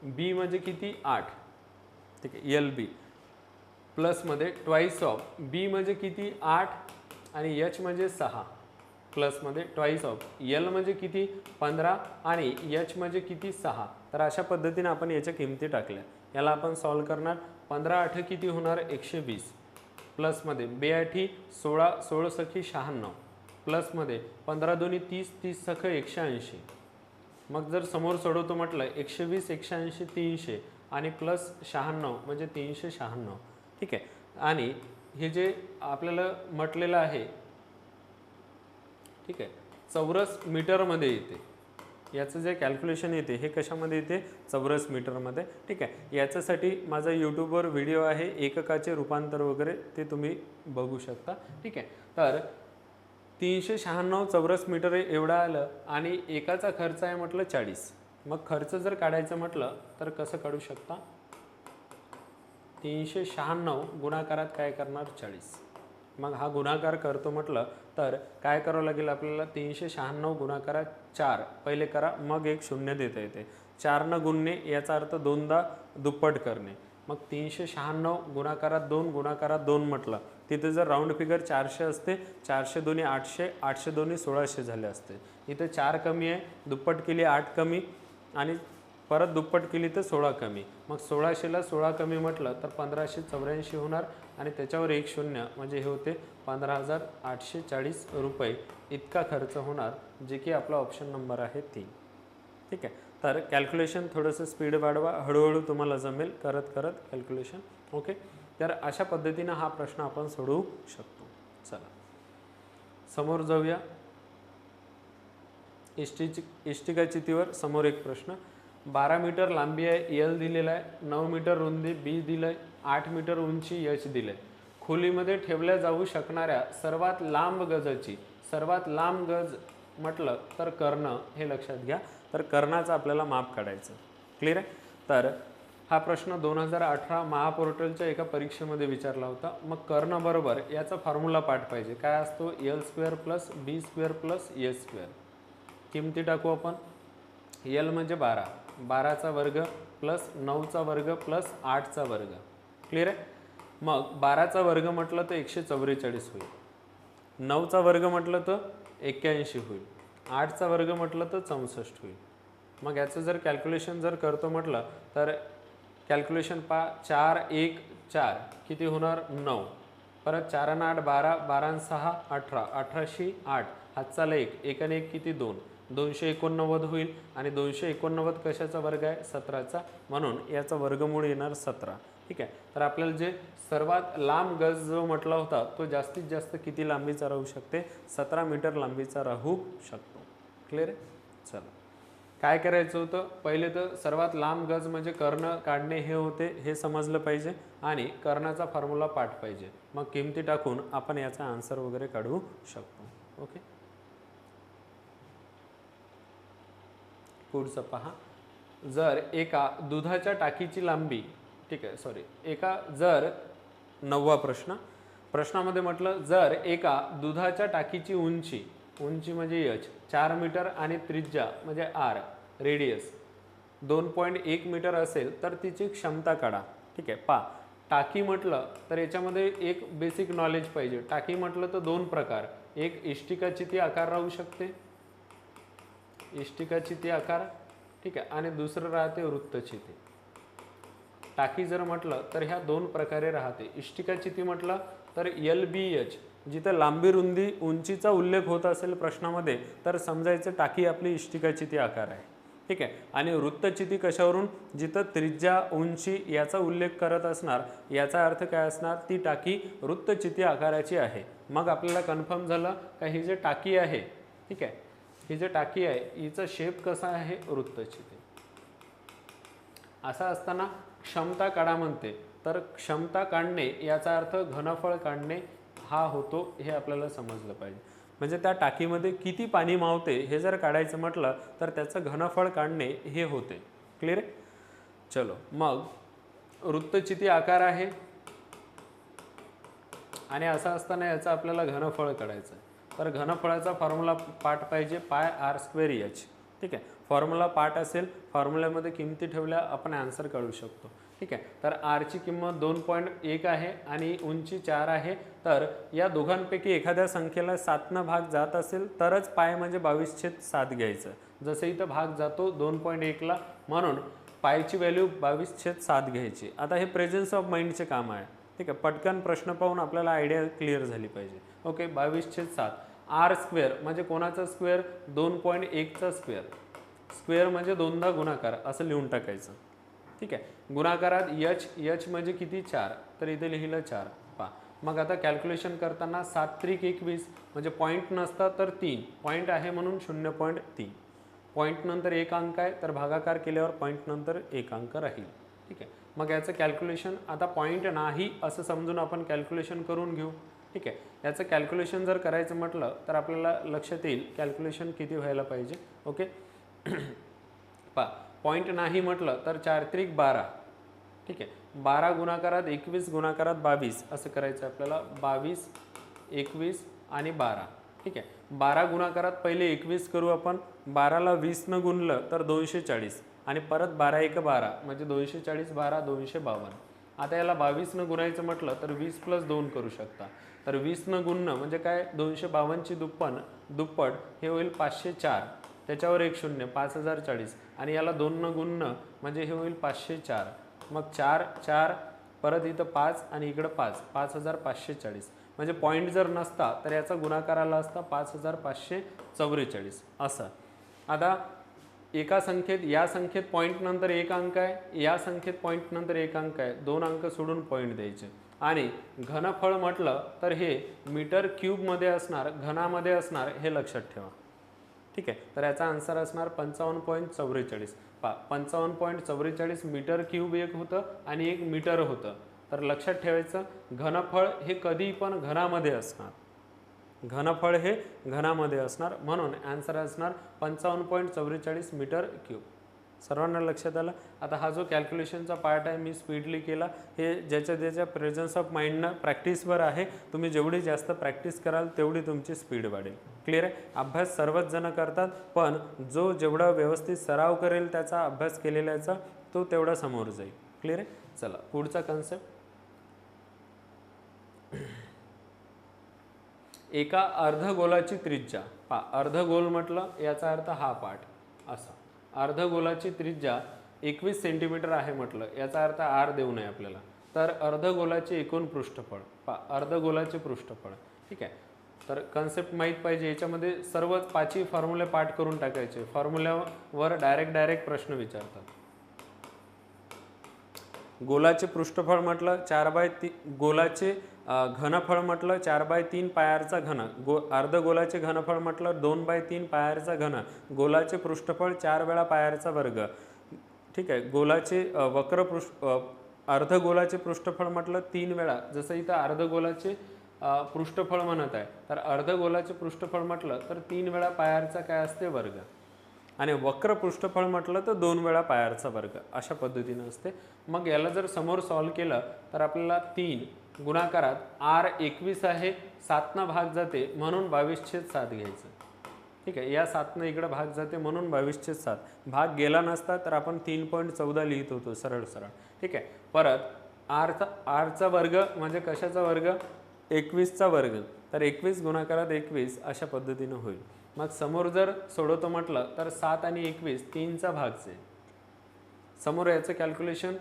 बी म्हणजे किती 8. ठीक आहे, एल बी प्लसमध्ये ट्वाईस ऑफ बी म्हणजे किती 8 आणि एच म्हणजे 6 प्लसमध्ये ट्वाईस ऑफ एल म्हणजे किती 15 आणि एच म्हणजे किती 6. तर अशा पद्धतीने आपण याच्या किमती टाकल्या. याला आपण सॉल्व करणार. 15 8 किती होणार 120 प्लसमध्ये 2 8 16 16 सखी 96 प्लसमध्ये 15 2 30 30 सख 180. मग जर समोर सोडवतो म्हटलं 120 180 300 आणि प्लस 96 म्हणजे 396. ठीक आहे, आणि हे जे आपल्याला म्हटलेलं आहे, ठीक आहे, चौरस मीटरमध्ये येते. याचं जे कॅल्क्युलेशन येते हे कशामध्ये येते चौरस मीटरमध्ये. ठीक आहे, याच्यासाठी माझा यूट्यूबवर व्हिडिओ आहे एककाचे रूपांतर वगैरे, ते तुम्ही बघू शकता. ठीक आहे, तर 396 चौरस मीटर एवढं आलं आणि एकाचा खर्च आहे म्हटलं 40. मग खर्च जर काढायचं म्हटलं तर कसं काढू शकता. 396 गुणाकारात काय करणार 40. मग हा गुणाकार करतो म्हटलं तर काय करावं लागेल आपल्याला. 396 गुणाकारात 4 पहिले करा, मग एक शून्य देता येते. 4 न गुणणे याचा अर्थ दोनदा दुप्पट करणे. मग 396 गुणाकारात 2 गुणाकारात 2 म्हटलं तिथे जर राऊंड फिगर 400 असते, 400 दोन्ही 800, 800 दोन्ही 1600 झाले असते. इथे 4 कमी आहे, दुप्पट केली 8 कमी आणि परत दुप्पट केली तर 16 कमी. मग 1600ला 16 कमी म्हटलं तर 1584 होणार आणि त्याच्यावर एक शून्य म्हणजे हे होते 15,840 रुपये इतका खर्च होणार, जे की आपला ऑप्शन नंबर आहे 3. ठीक आहे, तर कॅल्क्युलेशन थोडंसं स्पीड वाढवा, हळूहळू तुम्हाला जमेल करत करत कॅल्क्युलेशन. ओके, तर अशा पद्धतीनं हा प्रश्न आपण सोडवू शकतो. चला समोर जाऊया. इष्टिका चितीवर समोर एक प्रश्न. 12 मीटर लांबी आहे एल दिलेला आहे, 9 मीटर रुंदी बी दिलंय, 8 मीटर उंची एच दिलंय. खोलीमध्ये ठेवल्या जाऊ शकणाऱ्या सर्वात लांब गजाची, सर्वात लांब गज म्हटलं तर कर्ण, हे लक्षात घ्या. तर कर्णाचं आपल्याला माप काढायचं. क्लिअर आहे. तर हा प्रश्न 2018 महापोर्टलच्या एका परीक्षेमध्ये विचारला होता. मग कर्ण बरोबर याचा फॉर्म्युला पाठ पाहिजे. काय असतो एल स्क्वेअर प्लस बी स्क्वेअर प्लस ए स्क्वेअर. किमती टाकू आपण. एल म्हणजे 12, 12चा वर्ग प्लस 9चा वर्ग प्लस 8चा वर्ग. क्लिअर आहे. मग 12चा वर्ग म्हटलं तर 144 होईल, 9चा वर्ग म्हटलं तर 81 होईल, 8चा वर्ग म्हटलं तर 64 होईल. मग याचं जर कॅल्क्युलेशन जर करतो म्हटलं तर कॅल्क्युलेशन पहा 4 1 4 किती होणार 9, परत 4 आणि 8 12, 12 आणि 6 18, 18शी 8, हातचा 1, 1 आणि 1 किती 2, 289 होईल आणि 289 कशाचा वर्ग आहे 17चा, म्हणून याचा वर्गमूळ येणार 17. ठीक आहे, तर आपल्याला जे सर्वात लांब गज जो म्हटला होता तो जास्तीत जास्त किती लांबीचा राहू शकते 17 मीटर लांबीचा राहू शकतो. क्लिअर आहे. चला काय करायचं होतं पहिले तर सर्वात लांब गज म्हणजे कर्ण काढणे हे होते, हे समजलं पाहिजे आणि कर्णाचा फॉर्म्युला पाठ पाहिजे, मग किमती टाकून आपण याचा आन्सर वगैरे काढू शकतो. ओके, पुढचं पहा. जर एका दुधाच्या टाकीची लांबी, ठीक आहे सॉरी जर 9वा प्रश्नामध्ये म्हटलं जर एका दुधाच्या टाकीची उंची म्हणजे h 4 मीटर आणि त्रिज्या म्हणजे r रेडियस 2.1 मीटर असेल तर तिची क्षमता काढा. ठीक आहे, पहा टाकी म्हटलं तर याच्यामध्ये एक बेसिक नॉलेज पाहिजे. टाकी म्हटलं तर दोन प्रकार, एक इष्टिकाचिती आकार राहू शकते, इष्टिकाचिती आकार, ठीक आहे, आणि दुसरं राहते वृत्तचिती. टाकी जर म्हटलं तर ह्या दोन प्रकारे राहते. इष्टिकाचिती म्हटलं तर LBH, जिथं लांबी रुंदी उंचीचा उल्लेख होत असेल प्रश्नामध्ये तर समजायचं टाकी आपली इष्टिकाचिती आकार आहे. ठीक आहे, आणि वृत्तचिती कशावरून, जिथं त्रिज्या उंची याचा उल्लेख करत असणार, याचा अर्थ काय असणार ती टाकी वृत्तचिती आकाराची आहे. मग आपल्याला कन्फर्म झालं का ही जे टाकी आहे, ठीक आहे, ही जे टाकी आहे हिचा शेप कसा आहे वृत्तचिती. असं असताना क्षमता काढा म्हणते, तर क्षमता काढणे याचा अर्थ घनफळ काढणे हा होतो, हे आपल्याला समजलं पाहिजे. म्हणजे त्या टाकीमध्ये किती पाणी मावते हे जर काढायचं म्हटलं तर त्याचं घनफळ काढणे हे होते. क्लिअर आहे. चलो मग वृत्तचिती आकार आहे आणि असं असताना याचं आपल्याला घनफळ काढायचं आहे, तर घनफळाचा फॉर्म्युला पाठ पाहिजे πr²h. ठीक आहे, फॉर्म्युला पाठ असेल, फॉर्म्युल्यामध्ये किमती ठेवल्या आपण आन्सर काढू शकतो. ठीक आहे, तर आरची किंमत 2.1 आहे आणि उंची 4 आहे, तर या दोघांपैकी एखाद्या संख्येला 7 भाग जात असेल तरच पाय म्हणजे 22/7 घ्यायचं. जसं इथं भाग जातो 2.1ला, म्हणून पायची व्हॅल्यू 22/7 घ्यायची. आता हे प्रेझन्स ऑफ माइंडचे काम आहे. ठीक आहे, पटकन प्रश्न पाहून आपल्याला आयडिया क्लिअर झाली पाहिजे. ओके, 22/7 r² म्हणजे कोणाचा स्क्वेअर 2.1चा स्क्वेअर, स्क्वेअर म्हणजे दोनदा गुणाकार असं लिहून टाकायचं. ठीक आहे, गुणाकारात h म्हणजे किती 4, तर इथे लिहिलं 4. पहा मग आता कॅल्क्युलेशन करताना 7 त्रिक 21 म्हणजे पॉईंट नसता तर 3 पॉईंट आहे म्हणून 0.3, पॉईंट नंतर एक अंक आहे तर भागाकार केल्यावर पॉईंट नंतर एक अंक राहील. ठीक आहे, मग याचं कॅल्क्युलेशन आता पॉईंट नाही असं समजून आपण कॅल्क्युलेशन करून घेऊ. ठीक आहे, याचं कॅल्क्युलेशन जर करायचं म्हटलं तर आपल्याला लक्षात येईल कॅल्क्युलेशन किती व्हायला पाहिजे. ओके, पहा पॉईंट नाही म्हटलं तर 4 त्रिक 12. ठीक आहे, 12 गुणाकारात 21 गुणाकारात 22 असं करायचं आपल्याला, 22 21 आणि 12. ठीक आहे, 12 गुणाकारात पहिले 21 करू आपण, 12ला 20 गुणलं तर 240 आणि परत 12 1 12 म्हणजे 240 12 252. आता याला 22 गुणायचं म्हटलं तर 20 + 2 करू शकता, तर 20 गुणणं म्हणजे काय 252ची दुप्पट हे होईल 504, त्याच्यावर एक 0 5040 आणि याला 2 गुणणं म्हणजे हे होईल 504. मग 4 4 परत इथं 5 आणि इकडं 5 5540, म्हणजे पॉईंट जर नसता तर याचा गुणाकार आला असता 5544 असं. आता एका संख्येत या संख्येत पॉईंट नंतर एक अंक आहे, या संख्येत पॉईंट नंतर एक अंक आहे, 2 अंक सोडून पॉईंट द्यायचे. आणि घनफळ म्हटलं तर हे मीटर क्यूबमध्ये असणार, घनामध्ये असणार हे लक्षात ठेवा. ठीक आहे, तर याचा आन्सर असणार 55.44. 55.44 मीटर क्यूब एक होतं आणि एक मीटर होतं. तर लक्षात ठेवायचं घनफळ हे कधी पण घनामध्ये असणार, घनफळ हे घनामध्ये असणार, म्हणून आन्सर असणार 55.44 मीटर क्यूब. सर्वांना लक्षात आलं. आता हा जो कॅल्क्युलेशनचा पार्ट आहे मी स्पीडली केला, हे ज्याच्या प्रेझन्स ऑफ माइंडनं प्रॅक्टिसवर आहे. तुम्ही जेवढी जास्त प्रॅक्टिस कराल तेवढी तुमची स्पीड वाढेल. क्लिअर आहे. अभ्यास सर्वच जण करतात, पण जो जेवढा व्यवस्थित सराव करेल त्याचा अभ्यास केलेल्याचा तो तेवढा समोर जाईल. क्लिअर आहे. चला पुढचा कन्सेप्ट, एका अर्धगोलाची त्रिज्या. अर्धगोल म्हटलं याचा अर्थ हा पार्ट असा, अर्धगोलाची त्रिज्या 21 सेंटीमीटर आहे म्हटलं, याचा अर्थ आर देऊ नये आपल्याला, तर अर्धगोलाचे एकूण पृष्ठफळ अर्धगोलाचे पृष्ठफळ, ठीक आहे. तर कन्सेप्ट माहीत पाहिजे, याच्यामध्ये सर्वच 5ही फॉर्म्युले पाठ करून टाकायचे, फॉर्म्युल्यावर डायरेक्ट प्रश्न विचारतात. गोलाचे पृष्ठफळ म्हटलं 4/3, गोलाचे घनफळ म्हटलं 4/3 पायारचा घन, अर्धगोलाचे घनफळ म्हटलं 2/3 पायारचा घन, गोलाचे पृष्ठफळ 4 वेळा पायारचा वर्ग, ठीक आहे. गोलाचे अर्धगोलाचे पृष्ठफळ म्हटलं 3 वेळा, जसं इथं अर्धगोलाचे पृष्ठफळ म्हणत आहे, तर अर्धगोलाचे पृष्ठफळ म्हटलं तर 3 वेळा पायारचा काय असते वर्ग, आणि वक्र पृष्ठफळ म्हटलं तर 2 वेळा पायारचा वर्ग, अशा पद्धतीने असते. मग याला जर समोर सॉल्व केलं तर आपल्याला 3 गुणाकारात r 21 आहे, 7 भाग जाते म्हणून 22/7 घ्यायचं, ठीक आहे. या 7 इकडे भाग जाते म्हणून 22/7, भाग गेला नसता तर आपण 3.14 लिहित होतो सरळ, ठीक आहे. परत rचा वर्ग म्हणजे कशाचा वर्ग, 21चा वर्ग, तर 21 गुणाकारात 21 अशा पद्धतीने होईल. मग समोर जर सोडवतो म्हटलं तर 7 आणि 21 3चा भागचे, समोर याचं कॅल्क्युलेशन,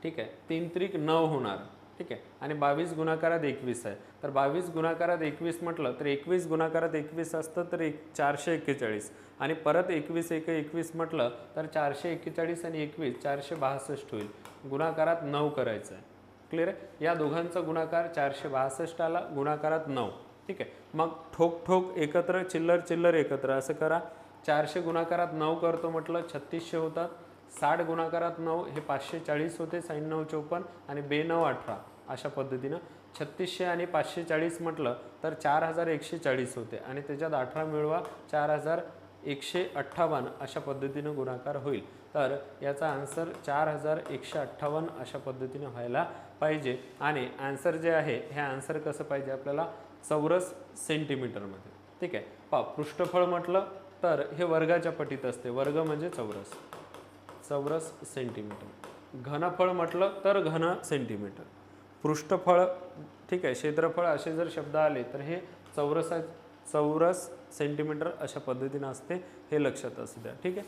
ठीक आहे. 3 त्रिक 9 होणार, ठीक आहे. आणि 22 गुणाकारात 21 आहे, तर 22 गुणाकारात 21 म्हटलं तर 21 गुणाकारात 21 असतं तर 441, आणि परत 21 × 21 म्हटलं तर 441 आणि 21 462 होईल. गुणाकारात 9 करायचं आहे, क्लिअर आहे. या दोघांचा गुणाकार 462 आला, गुणाकारात 9, ठीक आहे. मग ठोक एकत्र, चिल्लर एकत्र, असं करा. 400 गुणाकारात 9 करतो म्हटलं 3600 होतात, 60 गुणाकारात 9 हे 540 होते, 9 54 आणि 9 18, अशा पद्धतीनं 3600 आणि 540 म्हटलं तर 4140 होते, आणि त्याच्यात 18 मिळवा 4158, अशा पद्धतीनं गुणाकार होईल. तर याचा आन्सर 4158 अशा पद्धतीने व्हायला पाहिजे. आणि आन्सर जे आहे हे आन्सर कसं पाहिजे आपल्याला, चौरस सेंटीमीटरमध्ये, ठीक आहे. पृष्ठफळ म्हटलं तर हे वर्गाच्या पटीत असते, वर्ग म्हणजे चौरस सेंटीमीटर. घनफळ म्हटलं तर घन सेंटीमीटर. पृष्ठफळ, ठीक आहे, क्षेत्रफळ, असे जर शब्द आले तर हे चौरस सेंटीमीटर अशा पद्धतीने असते, हे लक्षात असू द्या, ठीक आहे.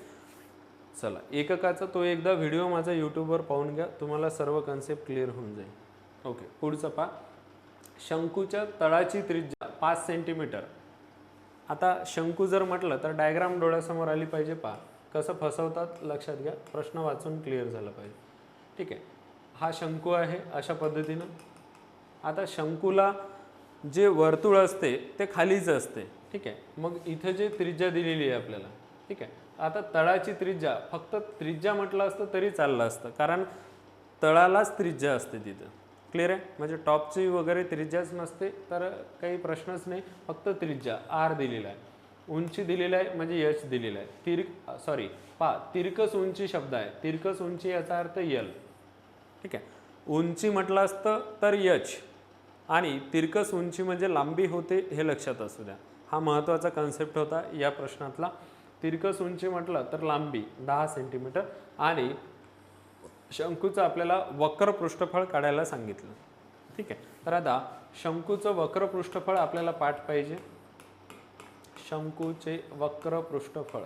चला, एककाचा तो एकदा व्हिडिओ माझा यूट्यूबवर पाहून घ्या, तुम्हाला सर्व कन्सेप्ट क्लिअर होऊन जाईल. ओके, पुढचं पहा. शंकूच्या तळाची त्रिज्या 5 सेंटीमीटर. आता शंकू जर म्हटलं तर डायग्राम डोळ्यासमोर आली पाहिजे. पहा कसं फसवतात, लक्षात घ्या, प्रश्न वाचून क्लिअर झाला पाहिजे, ठीक आहे. हा शंकू आहे अशा पद्धतीनं. आता शंकूला जे वर्तुळ असते ते खालीच असते, ठीक आहे. मग इथं जे त्रिज्या दिलेली आहे आपल्याला, ठीक आहे. आता तळाची त्रिज्या, फक्त त्रिज्या म्हटलं असतं तरी चाललं असतं, कारण तळालाच त्रिज्या असते तिथं, क्लिअर आहे. म्हणजे टॉपची वगैरे त्रिज्याच नसते, तर काही प्रश्नच नाही, फक्त त्रिज्या r दिलेला आहे, उंची दिलेला आहे म्हणजे h दिलेला आहे. तिरकस उंची शब्द आहे, तिरकस उंची याचा अर्थ l, ठीक आहे. उंची म्हटलं असतं तर h, आणि तिरकस उंची म्हणजे लांबी होते, हे लक्षात असू द्या. हा महत्त्वाचा कन्सेप्ट होता या प्रश्नातला. तिरकस उंची म्हटलं तर लांबी 10 सेंटीमीटर, आणि शंकूचं आपल्याला वक्र पृष्ठफळ काढायला सांगितलं, ठीक आहे. तर आता शंकूचं वक्र पृष्ठफळ आपल्याला पाठ पाहिजे. शंकूचे वक्र पृष्ठफळ,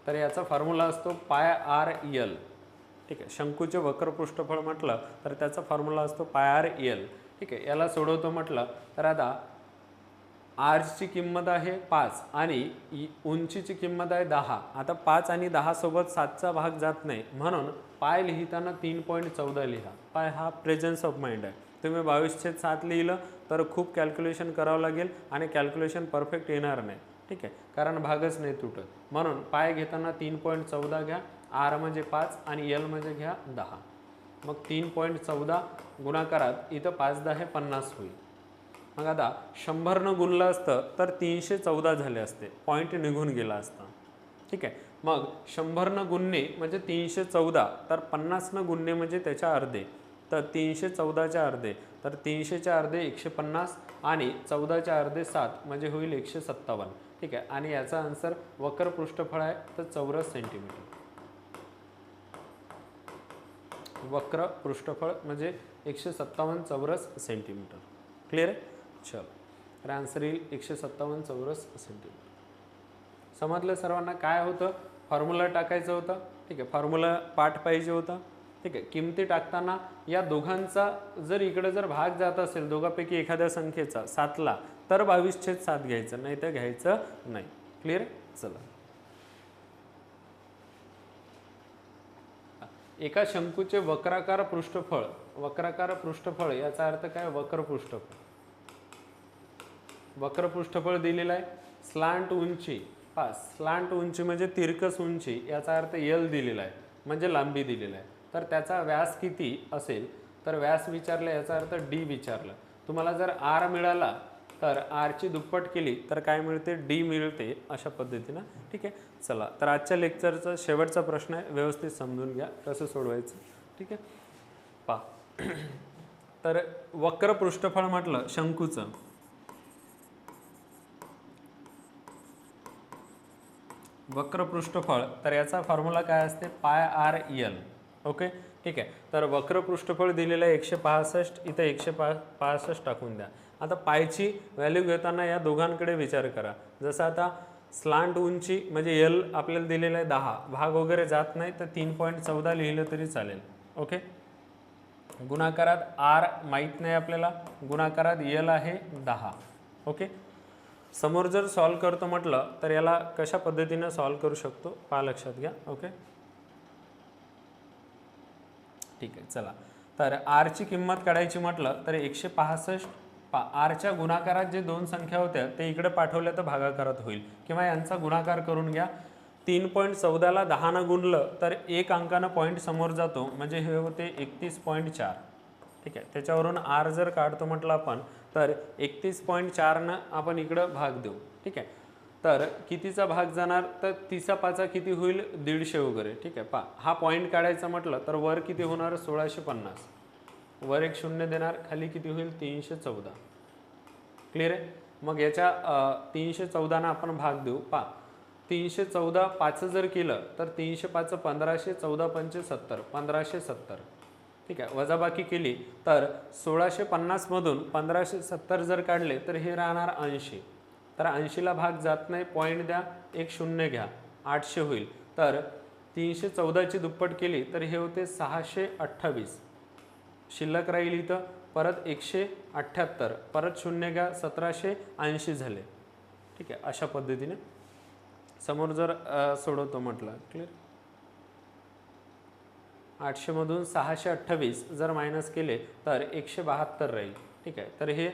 तर याचा फॉर्म्युला असतो πr_l, ठीक आहे. शंकूचे वक्र पृष्ठफळ म्हटलं तर त्याचा फॉर्म्युला असतो πr_l, ठीक आहे. याला सोडवतो म्हटलं तर आता आरची किंमत आहे 5 आणि उंचीची किंमत आहे 10. आता 5 आणि 10 सोबत 7चा भाग जात नाही, म्हणून पाय लिहिताना 3.14 लिहा. पाय हा प्रेझन्स ऑफ माइंड आहे. तुम्ही 22/7 लिहिलं तर खूप कॅल्क्युलेशन करावं लागेल आणि कॅल्क्युलेशन परफेक्ट येणार नाही, ठीक आहे, कारण भागच नाही तुटत. म्हणून पाय घेताना 3.14 घ्या, आर म्हणजे 5 आणि एल म्हणजे घ्या 10. मग 3.14 गुणाकारात इथं 5×10 = 50 होईल. मग आता 100 गुणलं असतं तर 314 झाले असते, पॉईंट निघून गेला असता, ठीक आहे. मग 100 गुणणे म्हणजे 314, तर 50 गुणणे म्हणजे त्याच्या अर्धे, तर 314च्या अर्धे, तर 300च्या अर्धे 150 आणि 14च्या अर्धे 7 म्हणजे होईल 157, ठीक आहे. आणि याचा आन्सर वक्र पृष्ठफळ आहे तर चौरस सेंटीमीटर. वक्र पृष्ठफळ म्हणजे 157 चौरस सेंटीमीटर, क्लिअर आहे. चलो, तर आन्सर येईल 157 चौरस सेंटीमीटर. समजलं सर्वांना? काय होतं, फॉर्म्युला टाकायचं होतं, ठीक आहे, फॉर्म्युला पाठ पाहिजे होता, ठीक आहे. किमती टाकताना या दोघांचा जर इकडे जर भाग जात असेल दोघांपैकी एखाद्या संख्येचा 7ला, तर 22/7 घ्यायचं, नाही तर घ्यायचं नाही. क्लिअर? चला, एका शंकूचे वक्राकार पृष्ठफळ, वक्राकार पृष्ठफळ याचा अर्थ काय, वक्र पृष्ठफळ, वक्र पृष्ठफळ दिलेलं आहे. स्लांट उंची, स्लांट उंची म्हणजे तिरकस उंची, याचा अर्थ L दिलेला आहे, म्हणजे लांबी दिलेला आहे. तर त्याचा व्यास किती असेल, तर व्यास विचारला, याचा अर्थ D विचारलं. तुम्हाला जर R मिळाला तर R ची दुप्पट केली तर काय मिळते, D मिळते, अशा पद्धतीनं. ठीक आहे. चला, तर आजच्या लेक्चरचा शेवटचा प्रश्न आहे, व्यवस्थित समजून घ्या कसं सोडवायचं. ठीक आहे, पहा. तर वक्र पृष्ठफळ म्हटलं शंकूचं, वक्र पृष्ठफळ, तर याचा फॉर्म्युला काय असते, πr/l. ओके, ठीक आहे. तर वक्र पृष्ठफळ दिलेलं आहे 165, इथं 165 टाकून द्या. आता पायची व्हॅल्यू घेताना या दोघांकडे विचार करा. जसं आता स्लांट उंची म्हणजे L आपल्याला दिलेलं आहे 10, भाग वगैरे जात नाही तर 3.14 लिहिलं तरी चालेल. ओके, गुणाकारात R माहीत नाही आपल्याला, गुणाकारात L आहे 10. ओके, समोर जर सॉल्व करतो म्हटलं तर याला कशा पद्धतीने सॉल्व करू शकतो पहा, लक्षात घ्या. ओके, ठीक आहे. चला, तर R ची किंमत काढायची म्हटलं तर 165, आरच्या गुणाकारात जे दोन संख्या होत्या ते इकडे पाठवल्या तर भागाकारात होईल, किंवा यांचा गुणाकार करून घ्या. 3.14 ला 10 ने गुणलं तर एक अंकानं पॉईंट समोर जातो, म्हणजे हे होते 31.4. ठीक आहे, त्याच्यावरून R जर काढतो म्हटलं आपण तर 31.4 न आपण इकडं भाग देऊ. ठीक आहे, तर कितीचा भाग जाणार, तर 3/5 किती होईल, 150 वगैरे. ठीक आहे, हा पॉईंट काढायचा म्हटलं तर वर किती होणार, 1650, वर एक शून्य देणार, खाली किती होईल, 314. क्लिअर आहे. मग याच्या 314 ना आपण भाग देऊ. 314 5 जर केलं तर 305 1500, 14 पंचे 70, 1570. ठीक आहे, वजाबाकी केली तर 1650 मधून 1570 जर काढले तर हे राहणार 80. तर 80ला भाग जात नाही, पॉईंट द्या, एक शून्य घ्या, 800 होईल. तर 314 ची दुप्पट केली तर हे होते 628. शिल्लक राहील इथं, परत 178, परत शून्य घ्या, 1780 झाले. ठीक आहे, अशा पद्धतीने समोर जर सोडवतो म्हटलं. क्लिअर. 800 मधून 628 जर मायनस केले तर 172 राहील. ठीक आहे, तर हे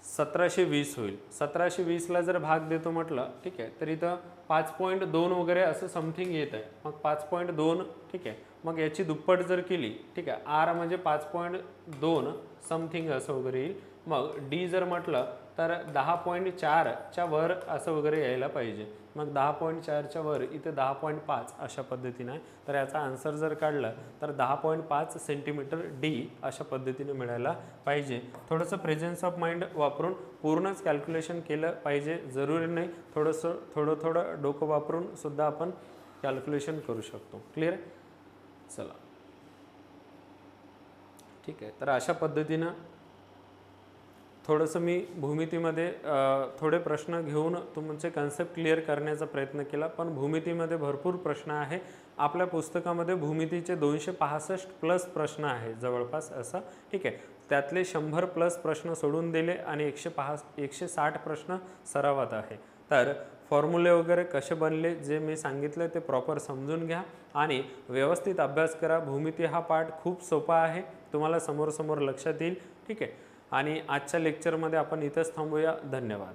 1720 होईल. 1720ला जर भाग देतो म्हटलं, ठीक आहे, तर इथं 5.2 वगैरे असं समथिंग येत आहे. मग 5.2, ठीक आहे, मग याची दुप्पट जर केली, ठीक आहे, R म्हणजे 5.2 समथिंग असं वगैरे येईल. मग D जर म्हटलं तर 10.4च्या वर असं वगैरे यायला पाहिजे. मग 10.4च्या वर इथे 10.5 अशा पद्धतीने आहे. तर याचा आन्सर जर काढला तर 10.5 सेंटीमीटर D अशा पद्धतीने मिळायला पाहिजे. थोडंसं प्रेझेन्स ऑफ माइंड वापरून पूर्णच कॅल्क्युलेशन केलं पाहिजे, जरुरी नाही, थोडं डोकं वापरून सुद्धा आपण कॅल्क्युलेशन करू शकतो. क्लिअर. चला, ठीक आहे. तर अशा पद्धतीनं थोडंसं मी भूमितीमध्ये थोडे प्रश्न घेऊन तुमचे कन्सेप्ट क्लिअर करण्याचा प्रयत्न केला, पण भूमितीमध्ये भरपूर प्रश्न आहे. आपल्या पुस्तकामध्ये भूमितीचे 265 प्लस प्रश्न आहे जवळपास असं. ठीक आहे, त्यातले 100 प्लस प्रश्न सोडून दिले आणि 160 प्रश्न सरावात आहे. तर फॉर्म्युले वगैरे कसे बनले जे मी सांगितलं ते प्रॉपर समजून घ्या आणि व्यवस्थित अभ्यास करा. भूमिती हा पाठ खूप सोपा आहे, तुम्हाला समोर लक्षात येईल. ठीक आहे, आणि आजच्या लेक्चरमध्ये आपण इथंच थांबूया. धन्यवाद.